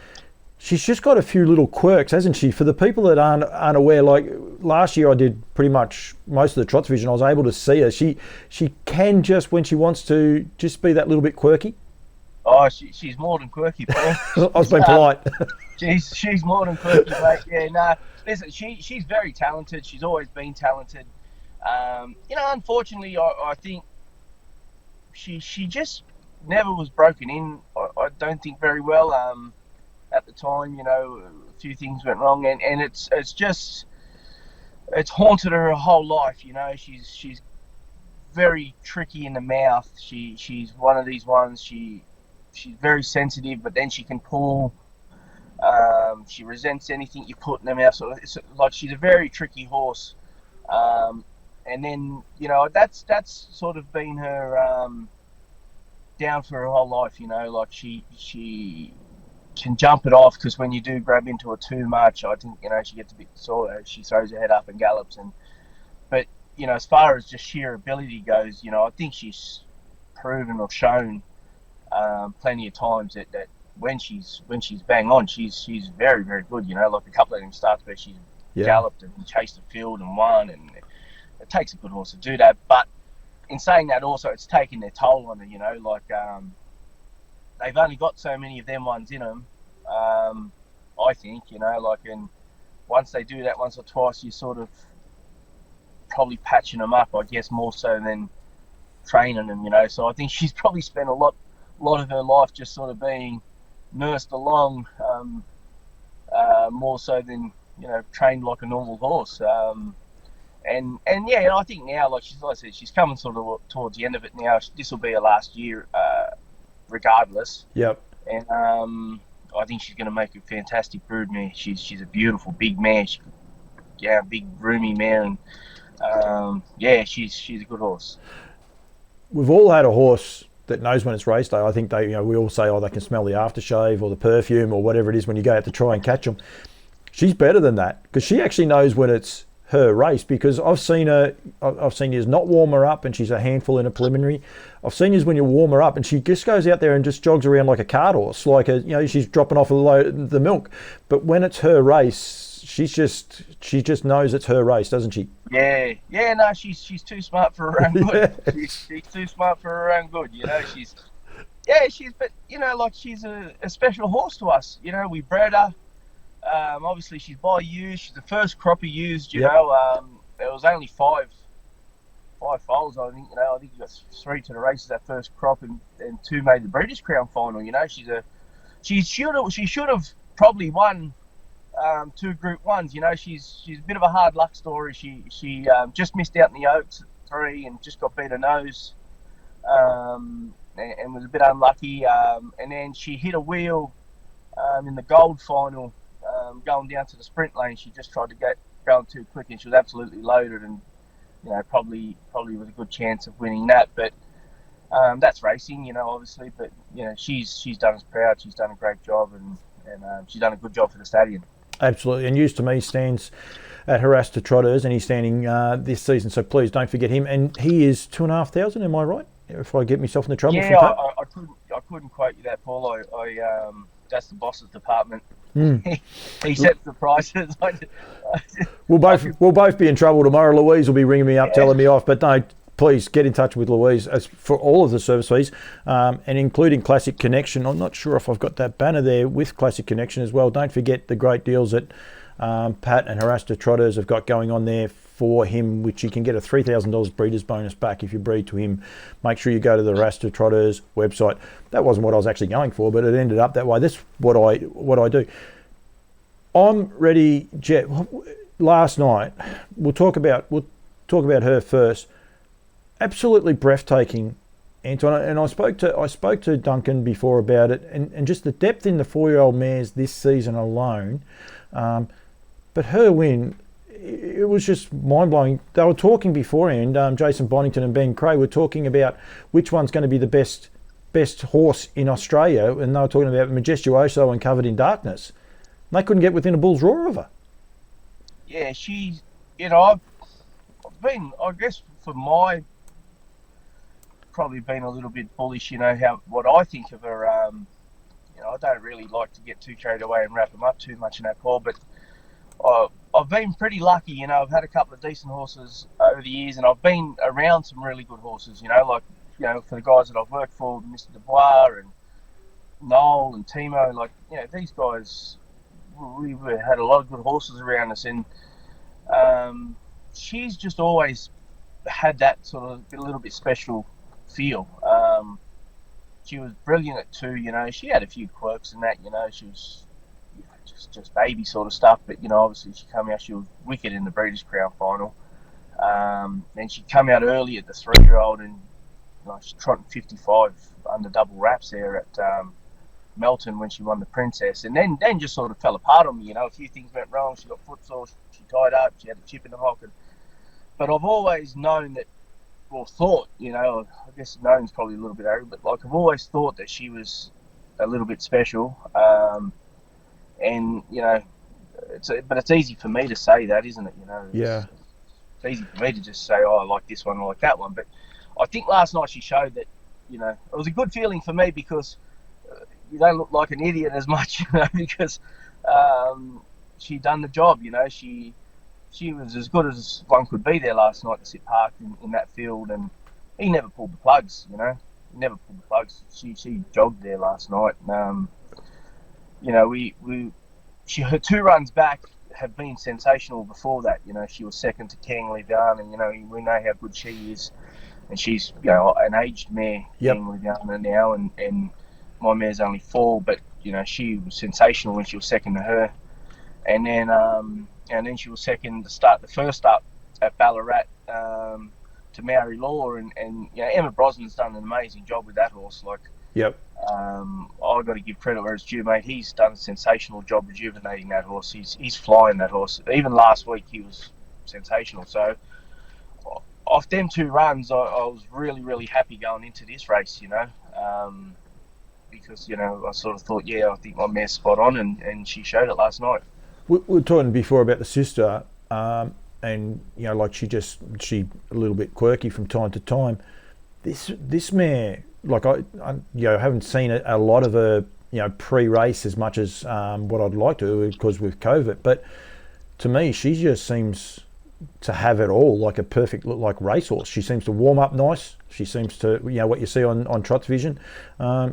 She's just got a few little quirks, hasn't she? For the people that aren't aware, like last year I did pretty much most of the Trots Vision. I was able to see her. She can just, when she wants to, just be that little bit quirky. Oh, she's more than quirky, Paul. I was being polite. She's more than quirky, mate. Yeah, no. Listen, she's very talented. She's always been talented. You know, unfortunately, I think she just never was broken in. I don't think very well. At the time, you know, a few things went wrong, and it's haunted her whole life. You know, she's very tricky in the mouth. She's one of these ones. She's very sensitive, but then she can pull. She resents anything you put in her mouth. So it's like she's a very tricky horse. And then, you know, that's sort of been her down for her whole life. You know, like she can jump it off, because when you do grab into her too much, I think, you know, she gets a bit sore. She throws her head up and gallops. But you know, as far as just sheer ability goes, you know, I think she's proven or shown plenty of times that when she's bang on, she's very, very good. You know, like a couple of them starts where she's galloped and chased the field and won, and it takes a good horse to do that. But in saying that, also it's taken their toll on her. You know, like they've only got so many of them ones in them. I think, you know, like, and once they do that once or twice, you sort of probably patching them up, I guess, more so than training them. You know, so I think she's probably spent a lot of her life just sort of being nursed along, more so than, you know, trained like a normal horse. And yeah, I think now, like I said, she's coming sort of towards the end of it now. This will be her last year, regardless. Yep. And I think she's going to make a fantastic brood mare. She's a beautiful big mare. Big roomy mare, and she's a good horse. We've all had a horse that knows when it's race day. I think we all say, they can smell the aftershave or the perfume or whatever it is when you go out to try and catch them. She's better than that, because she actually knows when it's her race, because I've seen you not warm her up and she's a handful in a preliminary. I've seen you when you warm her up and she just goes out there and just jogs around like a cart horse, like she's dropping off the milk. But when it's her race, she just knows it's her race, doesn't she? Yeah. No, she's too smart for her own good. She's too smart for her own good. But she's a special horse to us. We bred her. Obviously, she's by ewes. She's the first crop of ewes. There was only five foals. I think you got 3 to the races that first crop, and 2 made the Breeders' Crown final. She should have probably won 2 Group 1s. She's a bit of a hard luck story. She just missed out in the Oaks at 3 and just got beat her nose, and was a bit unlucky. And then she hit a wheel in the Gold final, going down to the sprint lane. She just tried to get going too quick, and she was absolutely loaded, and probably was a good chance of winning that. But that's racing, obviously. But she's done us proud. She's done a great job, and she's done a good job for the stallion. Absolutely. And Used to Me stands at Haras to Trotters, and he's standing this season. So please don't forget him. And he is 2,500. Am I right? If I get myself into trouble. Yeah, I couldn't quote you that, Paul. I that's the boss's department. He sets the prices. We'll both be in trouble tomorrow. Louise will be ringing me up, telling me off. But no, please get in touch with Louise as for all of the service fees, and including Classic Connection. I'm not sure if I've got that banner there with Classic Connection as well. Don't forget the great deals that Pat and Harasta Trotters have got going on there for him, which you can get a $3,000 breeder's bonus back if you breed to him. Make sure you go to the Harasta Trotters website. That wasn't what I was actually going for, but it ended up that way. That's what I do. I'm ready, Jet. Last night, we'll talk about her first. Absolutely breathtaking, Anton. And I spoke to Duncan before about it, and just the depth in the 4-year-old mares this season alone. But her win, it was just mind-blowing. They were talking beforehand, Jason Bonington and Ben Cray were talking about which one's going to be the best horse in Australia, and they were talking about Majestuoso and Covered in Darkness. And they couldn't get within a bull's roar of her. Yeah, she's, I've been, I guess, probably been a little bit bullish, what I think of her. I don't really like to get too carried away and wrap them up too much in that call, but I've been pretty lucky. I've had a couple of decent horses over the years, and I've been around some really good horses. For the guys that I've worked for, Mr. Dubois and Noel and Timo, these guys, we've had a lot of good horses around us, and she's just always had that sort of a little bit special feel. She was brilliant at 2. She had a few quirks and that. She was just baby sort of stuff, but obviously she came out. She was wicked in the Breeders' Crown final. Then she come out early at the 3-year-old, and she's trotting 55 under double wraps there at Melton when she won the Princess, and then just sort of fell apart on me. A few things went wrong. She got footsore. She tied up. She had a chip in the hock. But I've always known that, or thought, I guess known's probably a little bit arrogant, but I've always thought that she was a little bit special. And but it's easy for me to say that, isn't it? Yeah. It's easy for me to just say, I like this one, I like that one. But I think last night she showed that, it was a good feeling for me, because you don't look like an idiot as much, because she done the job. She was as good as one could be there last night to sit parked in that field, and he never pulled the plugs. He never pulled the plugs. She jogged there last night. Her 2 runs back have been sensational before that. She was second to Kangley Down, and we know how good she is, and she's an aged mare. Yep. Kangley Down now, and my mare's only 4, but she was sensational when she was second to her, and then she was second to start the first up at Ballarat to Maori Law, and Emma Brosnan's done an amazing job with that horse. Yep. I've got to give credit where it's due, mate. He's done a sensational job rejuvenating that horse. He's flying that horse. Even last week he was sensational. So off them 2 runs, I was really, really happy going into this race, because I sort of thought, I think my mare's spot on, and she showed it last night. We were talking before about the sister, and she a little bit quirky from time to time. This mare, I haven't seen a lot of her, pre-race as much as what I'd like to, because with COVID. But to me, she just seems to have it all, like a perfect look, like racehorse. She seems to warm up nice. She seems to, what you see on Trot's Vision,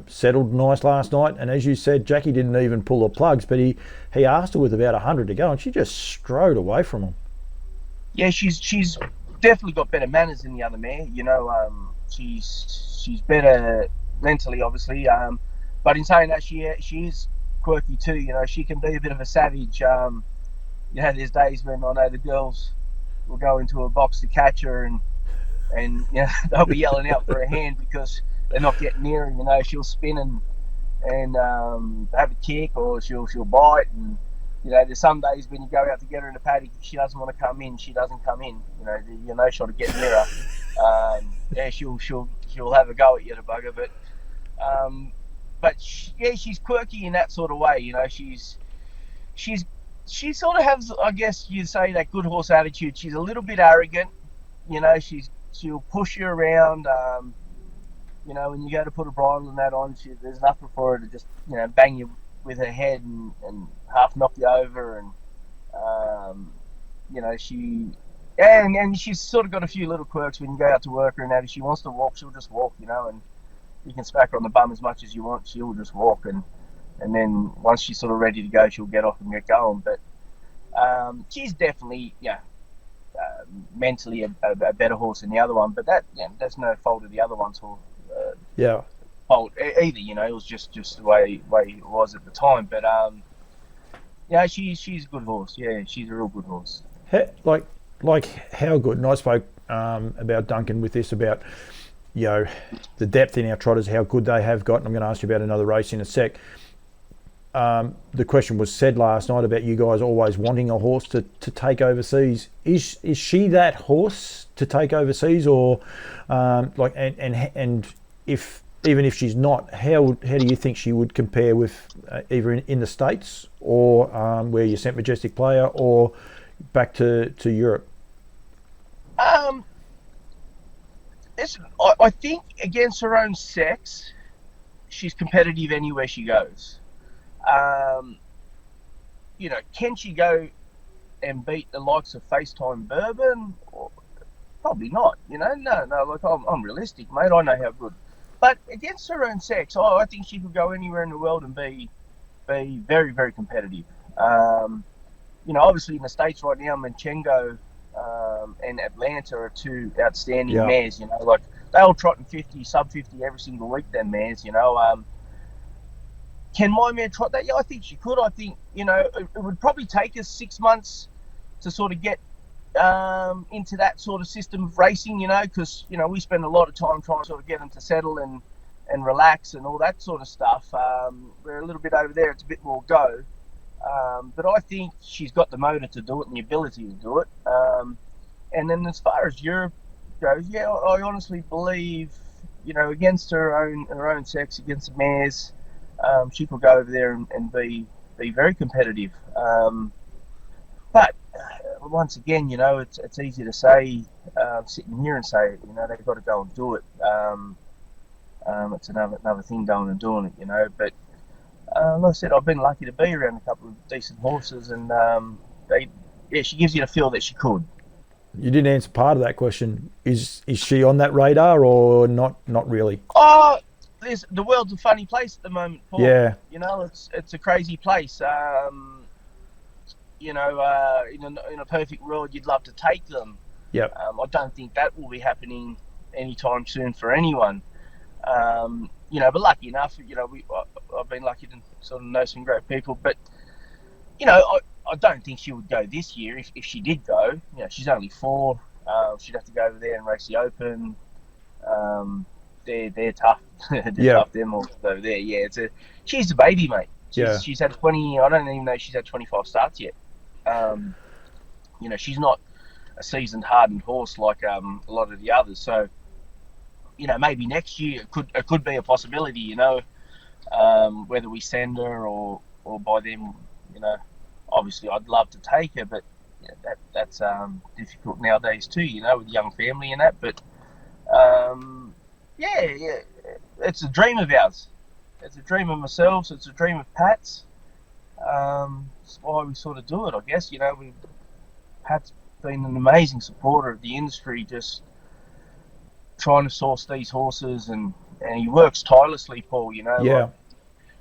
settled nice last night. And as you said, Jackie didn't even pull the plugs, but he asked her with about 100 to go, and she just strode away from him. Yeah, she's definitely got better manners than the other mare. She's better mentally, obviously. But in saying that, she is quirky too. She can be a bit of a savage. There's days when I know the girls will go into a box to catch her, and they'll be yelling out for a hand because they're not getting near her. She'll spin and have a kick, or she'll bite. And there's some days when you go out to get her in the paddock, if she doesn't want to come in, she doesn't come in. You're no shot of getting near her. She'll have a go at you, the bugger. But she's quirky in that sort of way. She sort of has, I guess you'd say, that good horse attitude. She's a little bit arrogant. She'll push you around. When you go to put a bridle and that on, there's nothing for her to just bang you with her head and half knock you over. And she's sort of got a few little quirks when you go out to work her and that. If she wants to walk, she'll just walk. And you can smack her on the bum as much as you want. She'll just walk, and then once she's sort of ready to go, she'll get off and get going. But she's definitely, mentally a better horse than the other one. But that's no fault of the other one's fault either. It was just the way it was at the time. But she's a good horse. Yeah, she's a real good horse. Like how good? And I spoke about Duncan with this, about the depth in our trotters, how good they have got. And I'm going to ask you about another race in a sec. The question was said last night about you guys always wanting a horse to take overseas. Is she that horse to take overseas, or and if even if she's not, how do you think she would compare with either in the States, or where you sent Majestic Player, or back to Europe? I think against her own sex, she's competitive anywhere she goes. Can she go and beat the likes of FaceTime Bourbon? Probably not. No. Like, I'm realistic, mate. I know how good. But against her own sex, I think she could go anywhere in the world and be very, very competitive. Obviously in the States right now, Manchengo and Atlanta are two outstanding mares. Like they all trotting 50, sub 50 every single week. Them mares. Can my mare trot that? Yeah, I think she could. I think it would probably take us 6 months to sort of get into that sort of system of racing. Because we spend a lot of time trying to sort of get them to settle and relax and all that sort of stuff. We're a little bit over there. It's a bit more go. But I think she's got the motor to do it and the ability to do it. And then as far as Europe goes, I honestly believe, against her own sex, against the mares, she could go over there and be very competitive. But once again, it's easy to say, sitting here and say, they've got to go and do it. It's another thing going and doing it, But like I said, I've been lucky to be around a couple of decent horses, and she gives you the feel that she could. You didn't answer part of that question. Is she on that radar or not? Not really. Oh, the world's a funny place at the moment, Paul. Yeah. It's a crazy place. In a perfect world, you'd love to take them. Yep. I don't think that will be happening anytime soon for anyone. But lucky enough, I've been lucky to sort of know some great people. But, I don't think she would go this year. If she did go, she's only 4. She'd have to go over there and race the Open. They're tough. They're tough, them all over there. Yeah, she's a baby, mate. She's had 20. I don't even know if she's had 25 starts yet. She's not a seasoned, hardened horse like a lot of the others. So, maybe next year it could be a possibility. Whether we send her or by then, obviously I'd love to take her, but that's difficult nowadays too. With young family and that. But it's a dream of ours. It's a dream of myself. It's a dream of Pat's. That's why we sort of do it, I guess. Pat's been an amazing supporter of the industry, just trying to source these horses, and he works tirelessly, Paul. Yeah.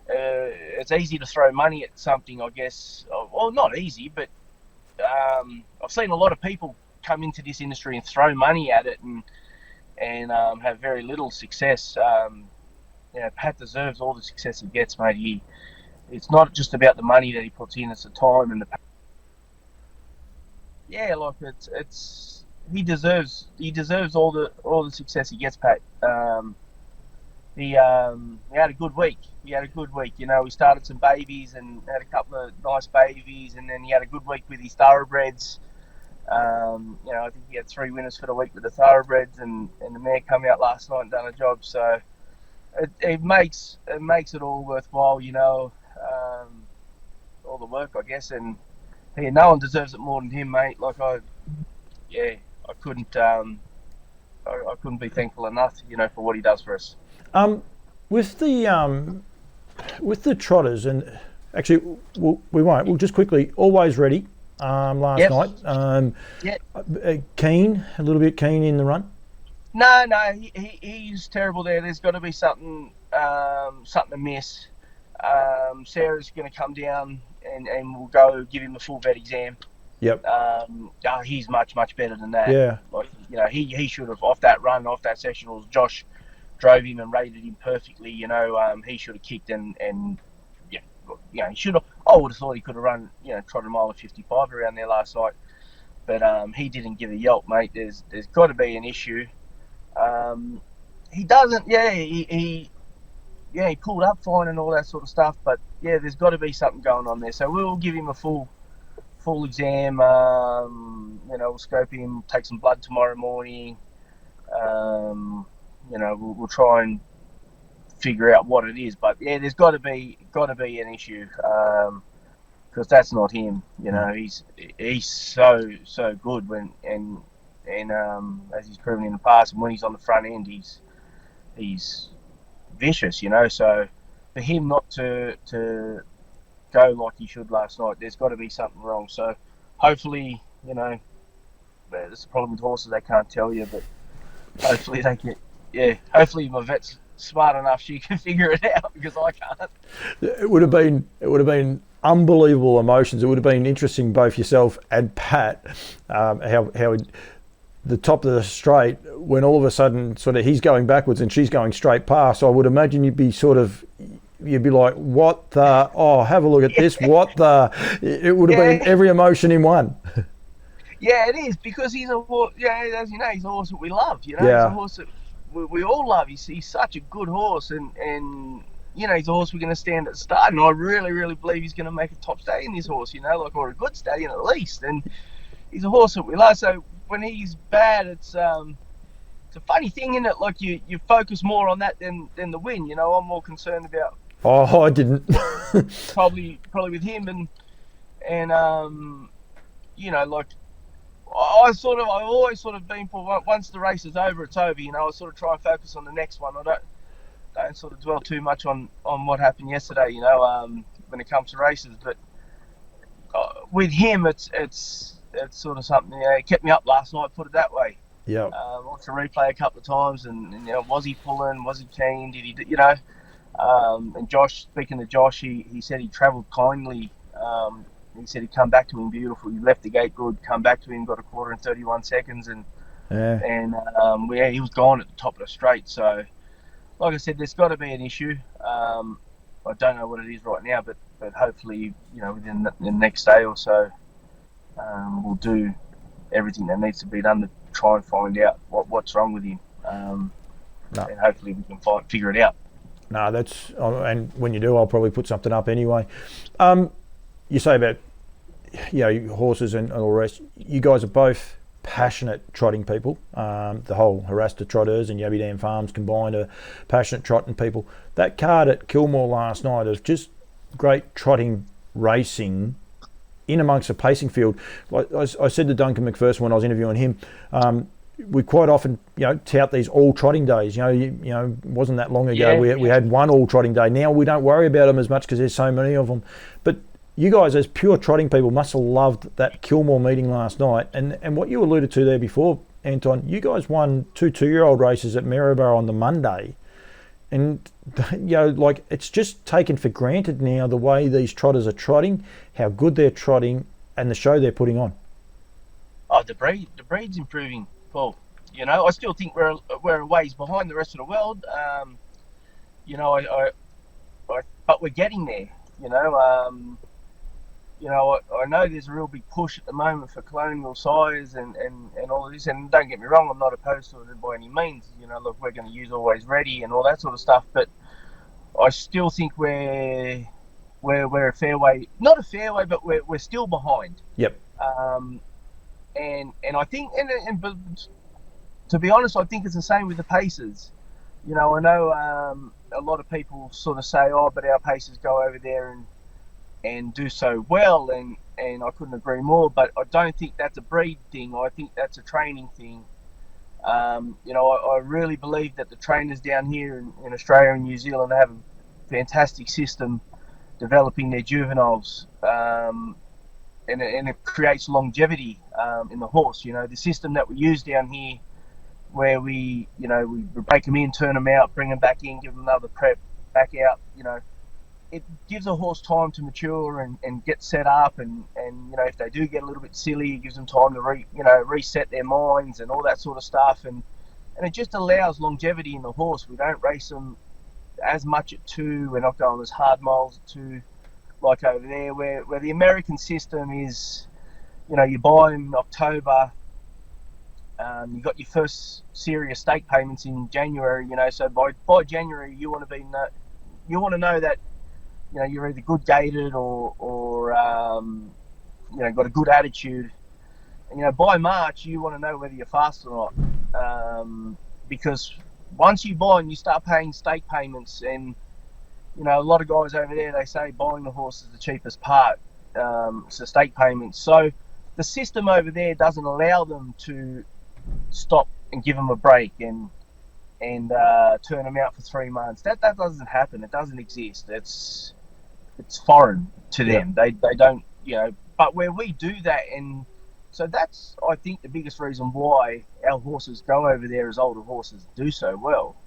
It's easy to throw money at something, I guess. Well, not easy, but I've seen a lot of people come into this industry and throw money at it and have very little success. Pat deserves all the success he gets, mate. It's not just about the money that he puts in; it's the time and the. Yeah, like it's he deserves all the success he gets, Pat. He had a good week. He started some babies and had a couple of nice babies, and then he had a good week with his thoroughbreds. I think he had 3 winners for the week with the thoroughbreds, and the mare come out last night and done a job. So it makes it all worthwhile, all the work, I guess. And no one deserves it more than him, mate. Like I couldn't be thankful enough, for what he does for us. With the trotters, and actually we won't. We'll just quickly. Always ready. Last night. Keen, a little bit keen in the run. No, he's terrible there. There's got to be something amiss. Sarah's going to come down and we'll go give him a full vet exam. Yep. He's much better than that. Yeah. Like, he should have, off that sectionals, Josh drove him and rated him perfectly. He should have kicked and he should have. I would have thought he could have run, trotted a mile of 55 around there last night, but he didn't give a yelp, mate. There's got to be an issue. He doesn't. Yeah, he pulled up fine and all that sort of stuff, but yeah, there's got to be something going on there. So we'll give him a full exam. We'll scope him, take some blood tomorrow morning. We'll try and figure out what it is, but yeah, there's got to be an issue, because that's not him. He's so good when and as he's proven in the past, and when he's on the front end, he's vicious. So for him not to go like he should last night, there's got to be something wrong. So hopefully, there's a problem with horses, they can't tell you, but hopefully they get. Yeah, hopefully my vet's smart enough she can figure it out, because I can't. It would have been unbelievable emotions. It would have been interesting, both yourself and Pat, how the top of the straight, when all of a sudden sort of he's going backwards and she's going straight past. I would imagine you'd be like, what the? Oh, have a look at this. What the? It would have been every emotion in one. Yeah, it is, because he's a horse. Yeah, as you know, he's a horse that we love. He's a horse that we all love. He's such a good horse, and he's a horse we're going to stand at the start, and I really, really believe he's going to make a top stallion, this horse, or a good stallion at least, and he's a horse that we love. So when he's bad, it's a funny thing, isn't it? Like you focus more on that than the win. I'm more concerned about. Oh, I didn't. probably with him, and like. I've always sort of been for, once the race is over, it's over. I sort of try and focus on the next one. I don't sort of dwell too much on what happened yesterday. When it comes to races. But with him, it's sort of something. It kept me up last night. Put it that way. Yeah. Watched the replay a couple of times, and was he pulling? Was he keen? Did he? And Josh, speaking to Josh, he said he travelled kindly. He said he'd come back to him beautiful. He left the gate good, come back to him, got a quarter in 31 seconds, and he was gone at the top of the straight. So, like I said, there's got to be an issue. I don't know what it is right now, but hopefully, within the next day or so, we'll do everything that needs to be done to try and find out what's wrong with him, and hopefully we can figure it out. No, and when you do, I'll probably put something up anyway. You say about horses and all the rest. You guys are both passionate trotting people. The whole Haras Trotters and Yabby Dam Farms combined are passionate trotting people. That card at Kilmore last night of just great trotting racing in amongst a pacing field. Like I said to Duncan McPherson when I was interviewing him, we quite often tout these all trotting days. Wasn't that long ago we had one all trotting day. Now we don't worry about them as much because there's so many of them. But you guys as pure trotting people must have loved that Kilmore meeting last night. And what you alluded to there before, Anton, you guys won two-year-old races at Maryborough on the Monday. And, like, it's just taken for granted now the way these trotters are trotting, how good they're trotting, and the show they're putting on. Oh, the breed's improving, Paul. I still think we're a ways behind the rest of the world. But we're getting there. I know there's a real big push at the moment for colonial size and all of this. And don't get me wrong, I'm not opposed to it by any means. Look, we're going to use always ready and all that sort of stuff. But I still think we're a fair way, not a fair way, but we're still behind. Yep. And I think, but to be honest, I think it's the same with the paces. I know a lot of people sort of say, oh, but our paces go over there and do so well, and I couldn't agree more. But I don't think that's a breed thing. I think that's a training thing. I really believe that the trainers down here in Australia and New Zealand have a fantastic system developing their juveniles, and it creates longevity in the horse. The system that we use down here, where we break them in, turn them out, bring them back in, give them another prep, back out. It gives a horse time to mature and get set up, and if they do get a little bit silly, it gives them time to reset their minds and all that sort of stuff, and it just allows longevity in the horse. We don't race them as much at 2. We're not going as hard miles at 2 like over there, where the American system is, you buy them in October. You got your first serious stake payments in January. So by January you want to know that you're either good gated or got a good attitude. And by March you want to know whether you're fast or not, because once you buy and you start paying stake payments, and a lot of guys over there, they say buying the horse is the cheapest part. It's the stake payments. So the system over there doesn't allow them to stop and give them a break and turn them out for 3 months. That doesn't happen. It doesn't exist. It's foreign to them. They don't, but where we do that, and so that's, I think, the biggest reason why our horses go over there as older horses do so well.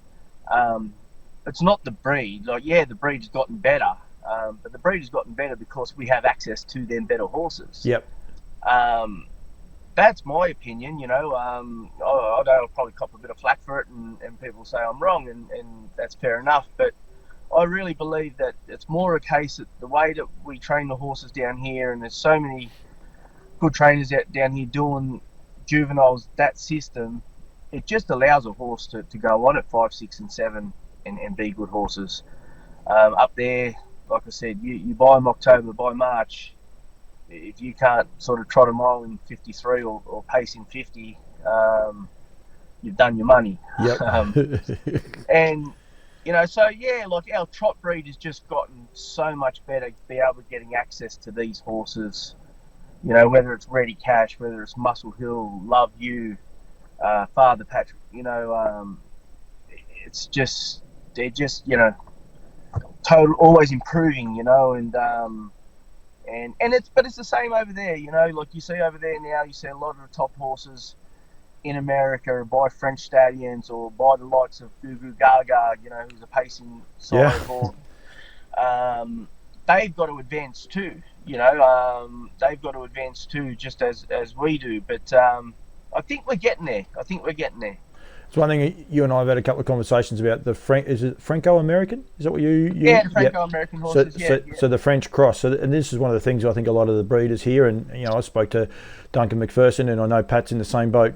It's not the breed. The breed's gotten better, but the breed has gotten better because we have access to them better horses. Yep. That's my opinion. I know I'll probably cop a bit of flack for it, and people say I'm wrong, and that's fair enough. But I really believe that it's more a case that the way that we train the horses down here, and there's so many good trainers down here doing juveniles, that system, it just allows a horse to go on at 5, 6, and 7 and be good horses. Up there, like I said, you buy them October, by March, if you can't sort of trot a mile in 53 or pace in 50, you've done your money. Yep. And our trot breed has just gotten so much better, be able to getting access to these horses. Whether it's Ready Cash, whether it's Muscle Hill, Love You, Father Patrick. It's just they're just total always improving. And it's the same over there. Like you see over there now, you see a lot of the top horses in America are by French stallions or by the likes of Goo Goo Gaga, who's a pacing side horse. They've got to advance too. They've got to advance too, just as we do. But I think we're getting there. It's one thing you and I have had a couple of conversations about is it Franco-American? Is that what you Yeah, the Franco-American horses. So the French cross. And this is one of the things I think a lot of the breeders here, and I spoke to Duncan McPherson, and I know Pat's in the same boat.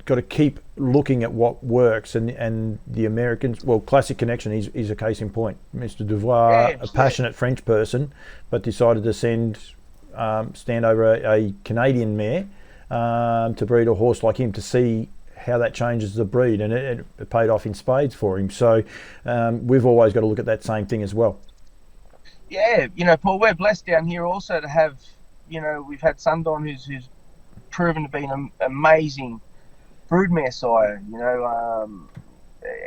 Got to keep looking at what works, and the Americans. Well, Classic Connection is a case in point. Mr. Devoir, a passionate French person, but decided to stand over a Canadian mare to breed a horse like him to see how that changes the breed, and it paid off in spades for him. So we've always got to look at that same thing as well. Yeah, Paul, we're blessed down here also to have, we've had Sundon who's proven to be an amazing broodmare sire,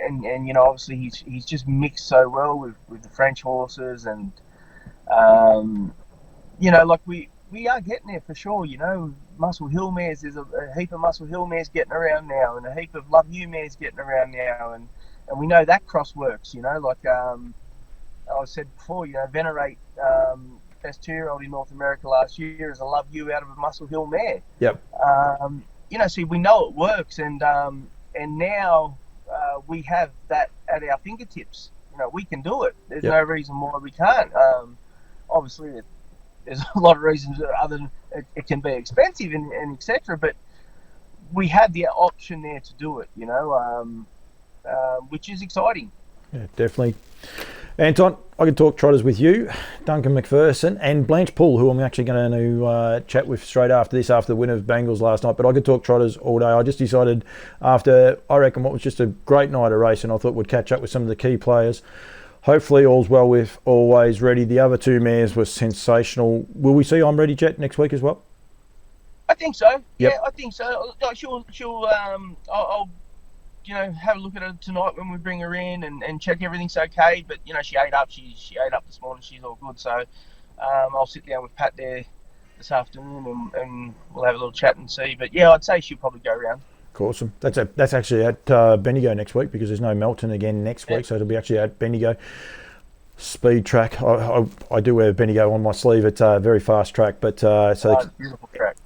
and obviously he's just mixed so well with the French horses, and you know, like we are getting there for sure. You know, Muscle Hill mares. There's a heap of Muscle Hill mares getting around now, and a heap of Love You mares getting around now, and we know that cross works. You know, like I said before, you know, Venerate, best 2-year-old in North America last year, is a Love You out of a Muscle Hill mare. Yep. You know, see, we know it works, and now we have that at our fingertips. You know, we can do it. There's no reason why we can't. Obviously, there's a lot of reasons other than it can be expensive and etc. But we have the option there to do it. You know, which is exciting. Yeah, definitely. Anton, I could talk trotters with you, Duncan McPherson and Blanche Poole, who I'm actually going to chat with straight after this, after the win of Bengals last night. But I could talk trotters all day. I just decided after, I reckon, what was just a great night of racing, I thought we'd catch up with some of the key players. Hopefully all's well with Always Ready. The other two mares were sensational. Will we see I'm Ready Jet next week as well? I think so. Yep. Yeah, I think so. She'll I'll you know, have a look at her tonight when we bring her in and check everything's okay. But, you know, she ate up. She ate up this morning. She's all good. So I'll sit down with Pat there this afternoon and we'll have a little chat and see. But, yeah, I'd say she'll probably go around. Awesome. That's actually at Bendigo next week, because there's no Melton again next week. So it'll be actually at Bendigo. Speed track. I do wear Bendigo on my sleeve. It's a very fast track, but Beautiful track.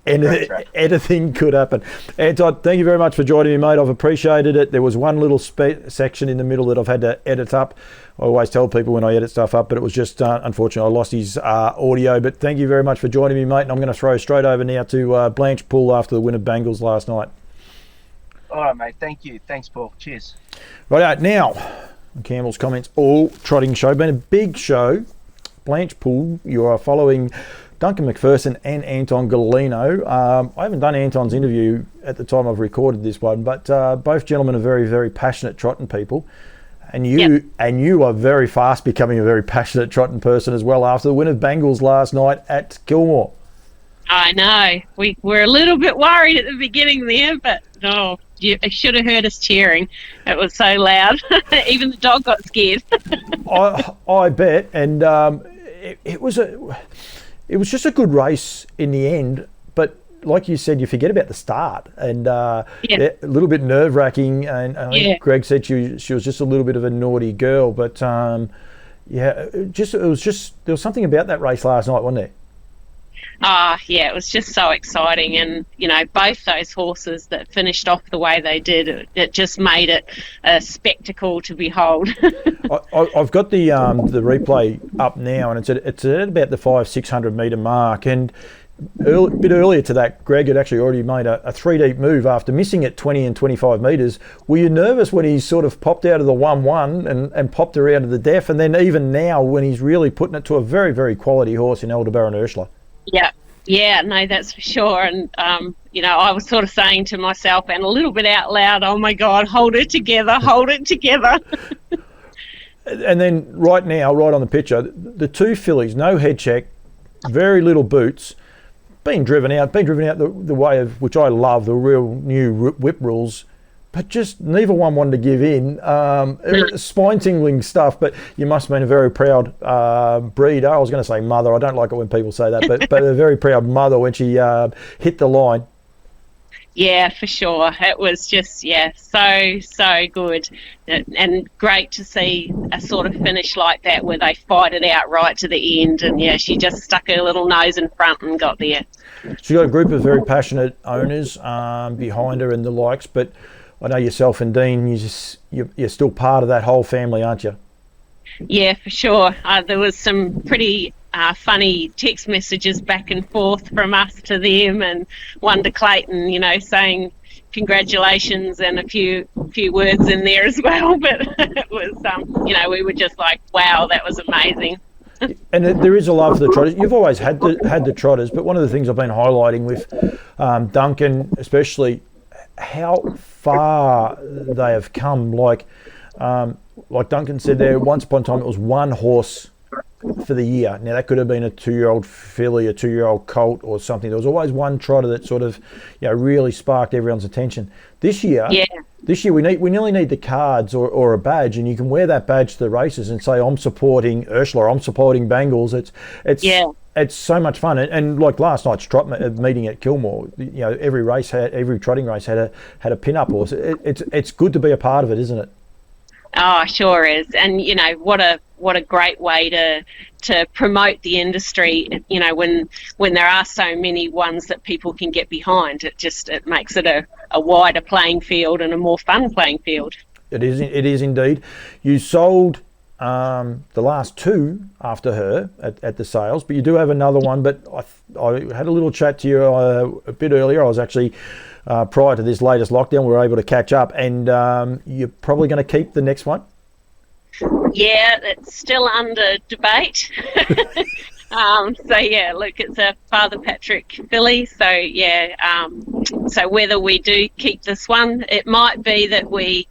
Anything could happen. Anton, thank you very much for joining me, mate. I've appreciated it. There was one little section in the middle that I've had to edit up. I always tell people when I edit stuff up, but it was just unfortunately I lost his audio. But thank you very much for joining me, mate. And I'm going to throw straight over now to Blanche Poole after the win of Bengals last night. All right, mate. Thank you. Thanks, Paul. Cheers. Right now. Campbell's comments, all trotting show. Been a big show. Blanche Poole, you are following Duncan McPherson and Anton Golino. I haven't done Anton's interview at the time I've recorded this one, but both gentlemen are very, very passionate trotting people. And you are very fast becoming a very passionate trotting person as well after the win of Bengals last night at Kilmore. I know. We were a little bit worried at the beginning there, but no. You should have heard us cheering. It was so loud. Even the dog got scared. I bet. And it was just a good race in the end. But like you said, you forget about the start. And a little bit nerve-wracking. And I think Greg said she was just a little bit of a naughty girl. But, there was something about that race last night, wasn't there? It was just so exciting, and you know, both those horses that finished off the way they did, it just made it a spectacle to behold. I've got the replay up now, and it's at about the 500-600 metre mark, and a bit earlier to that, Greg had actually already made a 3-deep move after missing at 20 and 25 metres. Were you nervous when he sort of popped out of the 1-1 and popped her out of the deaf, and then even now when he's really putting it to a very, very quality horse in Aldebaran Ursula? Yeah, no, that's for sure. And, you know, I was sort of saying to myself and a little bit out loud, oh, my God, hold it together, hold it together. And then right now, right on the picture, the two fillies, no head check, very little boots, being driven out the way of, which I love, the real new whip rules. But just neither one wanted to give in. Spine-tingling stuff, but you must have been a very proud breeder. I was going to say mother. I don't like it when people say that, but a very proud mother when she hit the line. Yeah, for sure. It was just, so good. And great to see a sort of finish like that where they fight it out right to the end. And, she just stuck her little nose in front and got there. She's got a group of very passionate owners behind her and the likes, but I know yourself and Dean, you're still part of that whole family, aren't you? Yeah, for sure. There was some pretty funny text messages back and forth from us to them, and one to Clayton, you know, saying congratulations and a few words in there as well. But it was, we were just like, wow, that was amazing. And there is a love for the trotters. You've always had the trotters, but one of the things I've been highlighting with Duncan, especially, how far they have come. Like Duncan said there, once upon a time it was one horse for the year. Now that could have been a 2-year-old filly, a 2-year-old colt or something. There was always one trotter that sort of, really sparked everyone's attention. This year we nearly need the cards or a badge, and you can wear that badge to the races and say, I'm supporting Ursula, I'm supporting Bengals. it's so much fun, and like last night's trot meeting at Kilmore, every trotting race had a pin-up horse. It's good to be a part of it, isn't it? Oh, sure is. And what a great way to promote the industry. When there are so many ones that people can get behind, it makes it a wider playing field and a more fun playing field. It is indeed. You sold the last two after her at the sales, but you do have another one. But I had a little chat to you a bit earlier. I was actually prior to this latest lockdown, we were able to catch up, and you're probably going to keep the next one. Yeah, it's still under debate. Look, it's a Father Patrick filly. So whether we do keep this one, it might be that we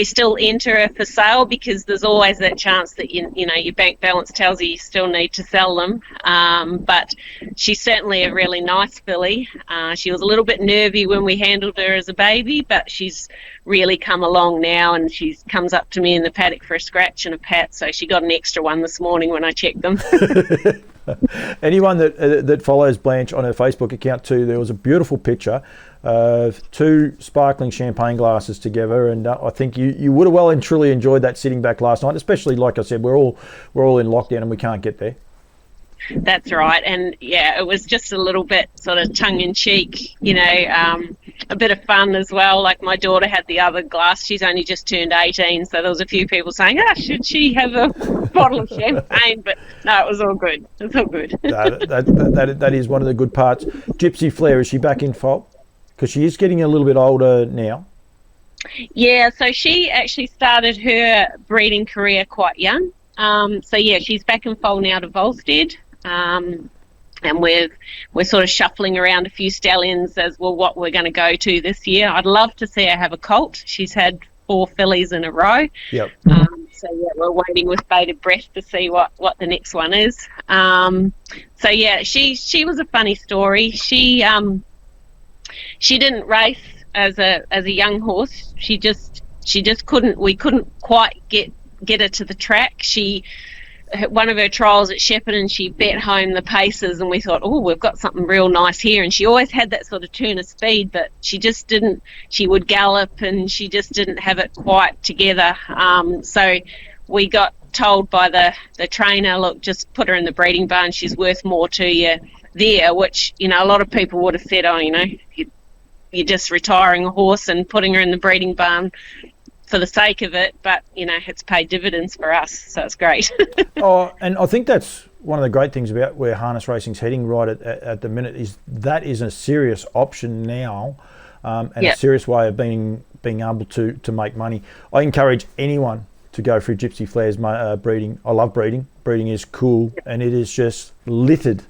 still enter her for sale, because there's always that chance that your bank balance tells you still need to sell them. But she's certainly a really nice filly. She was a little bit nervy when we handled her as a baby, but she's really come along now, and she comes up to me in the paddock for a scratch and a pat. So she got an extra one this morning when I checked them. Anyone that follows Blanche on her Facebook account too, there was a beautiful picture of two sparkling champagne glasses together, and I think you would have well and truly enjoyed that sitting back last night, especially like I said, we're all in lockdown and we can't get there. That's right, and it was just a little bit sort of tongue-in-cheek, a bit of fun as well. Like my daughter had the other glass, she's only just turned 18, so there was a few people saying, should she have a bottle of champagne? But no, it was all good. It's all good. That is one of the good parts. Gypsy Flair, is she back in foal? Because she is getting a little bit older now. Yeah, so she actually started her breeding career quite young. She's back in foal now to Volstead. And we're sort of shuffling around a few stallions as well what we're going to go to this year. I'd love to see her have a colt. She's had 4 fillies in a row. Yep. We're waiting with bated breath to see what the next one is. She was a funny story. She didn't race as a young horse. She just couldn't. We couldn't quite get her to the track. One of her trials at Shepparton, she bet home the paces, and we thought, we've got something real nice here. And she always had that sort of turn of speed, but she just didn't. She would gallop, and she just didn't have it quite together. So we got told by the trainer, look, just put her in the breeding barn. She's worth more to you there, which a lot of people would have said, you're just retiring a horse and putting her in the breeding barn for the sake of it, but it's paid dividends for us, so it's great. And I think that's one of the great things about where harness racing's heading right at the minute, is that is a serious option now, and a serious way of being able to make money. I encourage anyone to go through Gypsy Flair's breeding. I love breeding. Breeding is cool, and it is just littered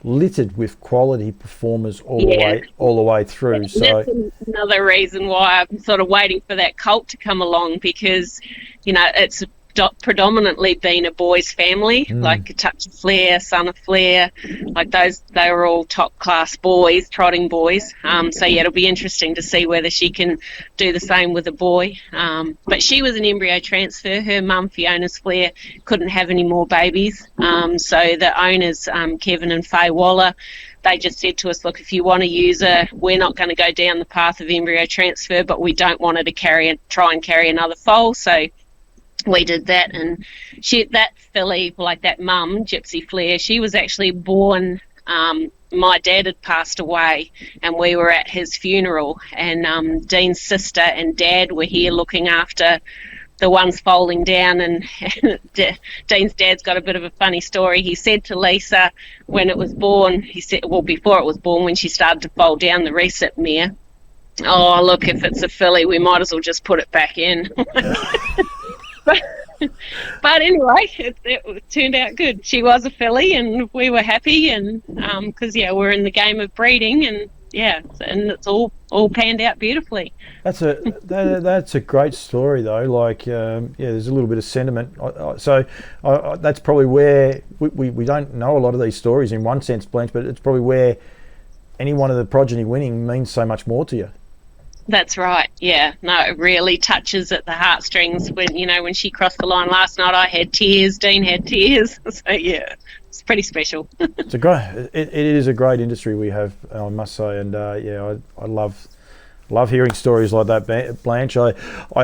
with quality performers all the way through. And so that's another reason why I'm sort of waiting for that colt to come along, because it's predominantly been a boys' family, like a Touch of Flair, Son of Flair, like those. They were all top class boys, trotting boys. It'll be interesting to see whether she can do the same with a boy. But she was an embryo transfer. Her mum, Fiona's Flair, couldn't have any more babies. So the owners, Kevin and Faye Waller, they just said to us, look, if you want to use her, we're not going to go down the path of embryo transfer, but we don't want her to try and carry another foal. So we did that, and that filly, like that mum, Gypsy Flair, she was actually born, my dad had passed away, and we were at his funeral, and Dean's sister and dad were here looking after the ones folding down, and Dean's dad's got a bit of a funny story. He said to Lisa when it was born, before it was born, when she started to fold down the recip mare, look, if it's a filly, we might as well just put it back in. But anyway, it turned out good. She was a filly, and we were happy, and because we're in the game of breeding, and it's all panned out beautifully. That's a great story though. Like there's a little bit of sentiment. So that's probably where we don't know a lot of these stories in one sense, Blanche, but it's probably where any one of the progeny winning means so much more to you. That's right. Yeah. No, it really touches at the heartstrings when she crossed the line last night. I had tears. Dean had tears. So yeah, it's pretty special. It's a great. It is a great industry we have, I must say, and I love hearing stories like that, Blanche. I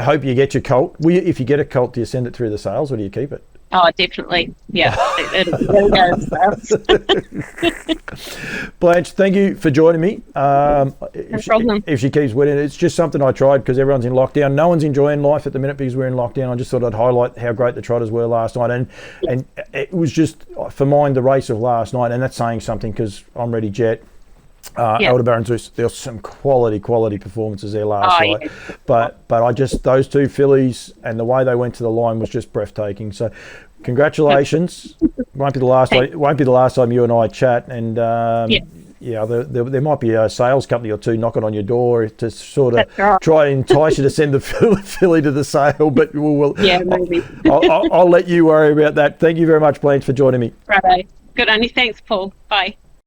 hope you get your colt. If you get a colt, do you send it through the sales or do you keep it? Oh, definitely. Yeah. It'll go to sales. Blanche, thank you for joining me. No problem. If she keeps winning, it's just something I tried because everyone's in lockdown. No one's enjoying life at the minute because we're in lockdown. I just thought I'd highlight how great the Trotters were last night. And it was just, for mine, the race of last night. And that's saying something because I'm ready jet. Aldebaran, there was some quality performances there last night. Yeah. But I just, those two fillies and the way they went to the line was just breathtaking. So congratulations. Won't be the last time you and I chat. And there might be a sales company or two knocking on your door to sort of try and entice you to send the filly to the sale. But maybe. I'll let you worry about that. Thank you very much, Blanche, for joining me. Righto. Good on you. Thanks, Paul. Bye.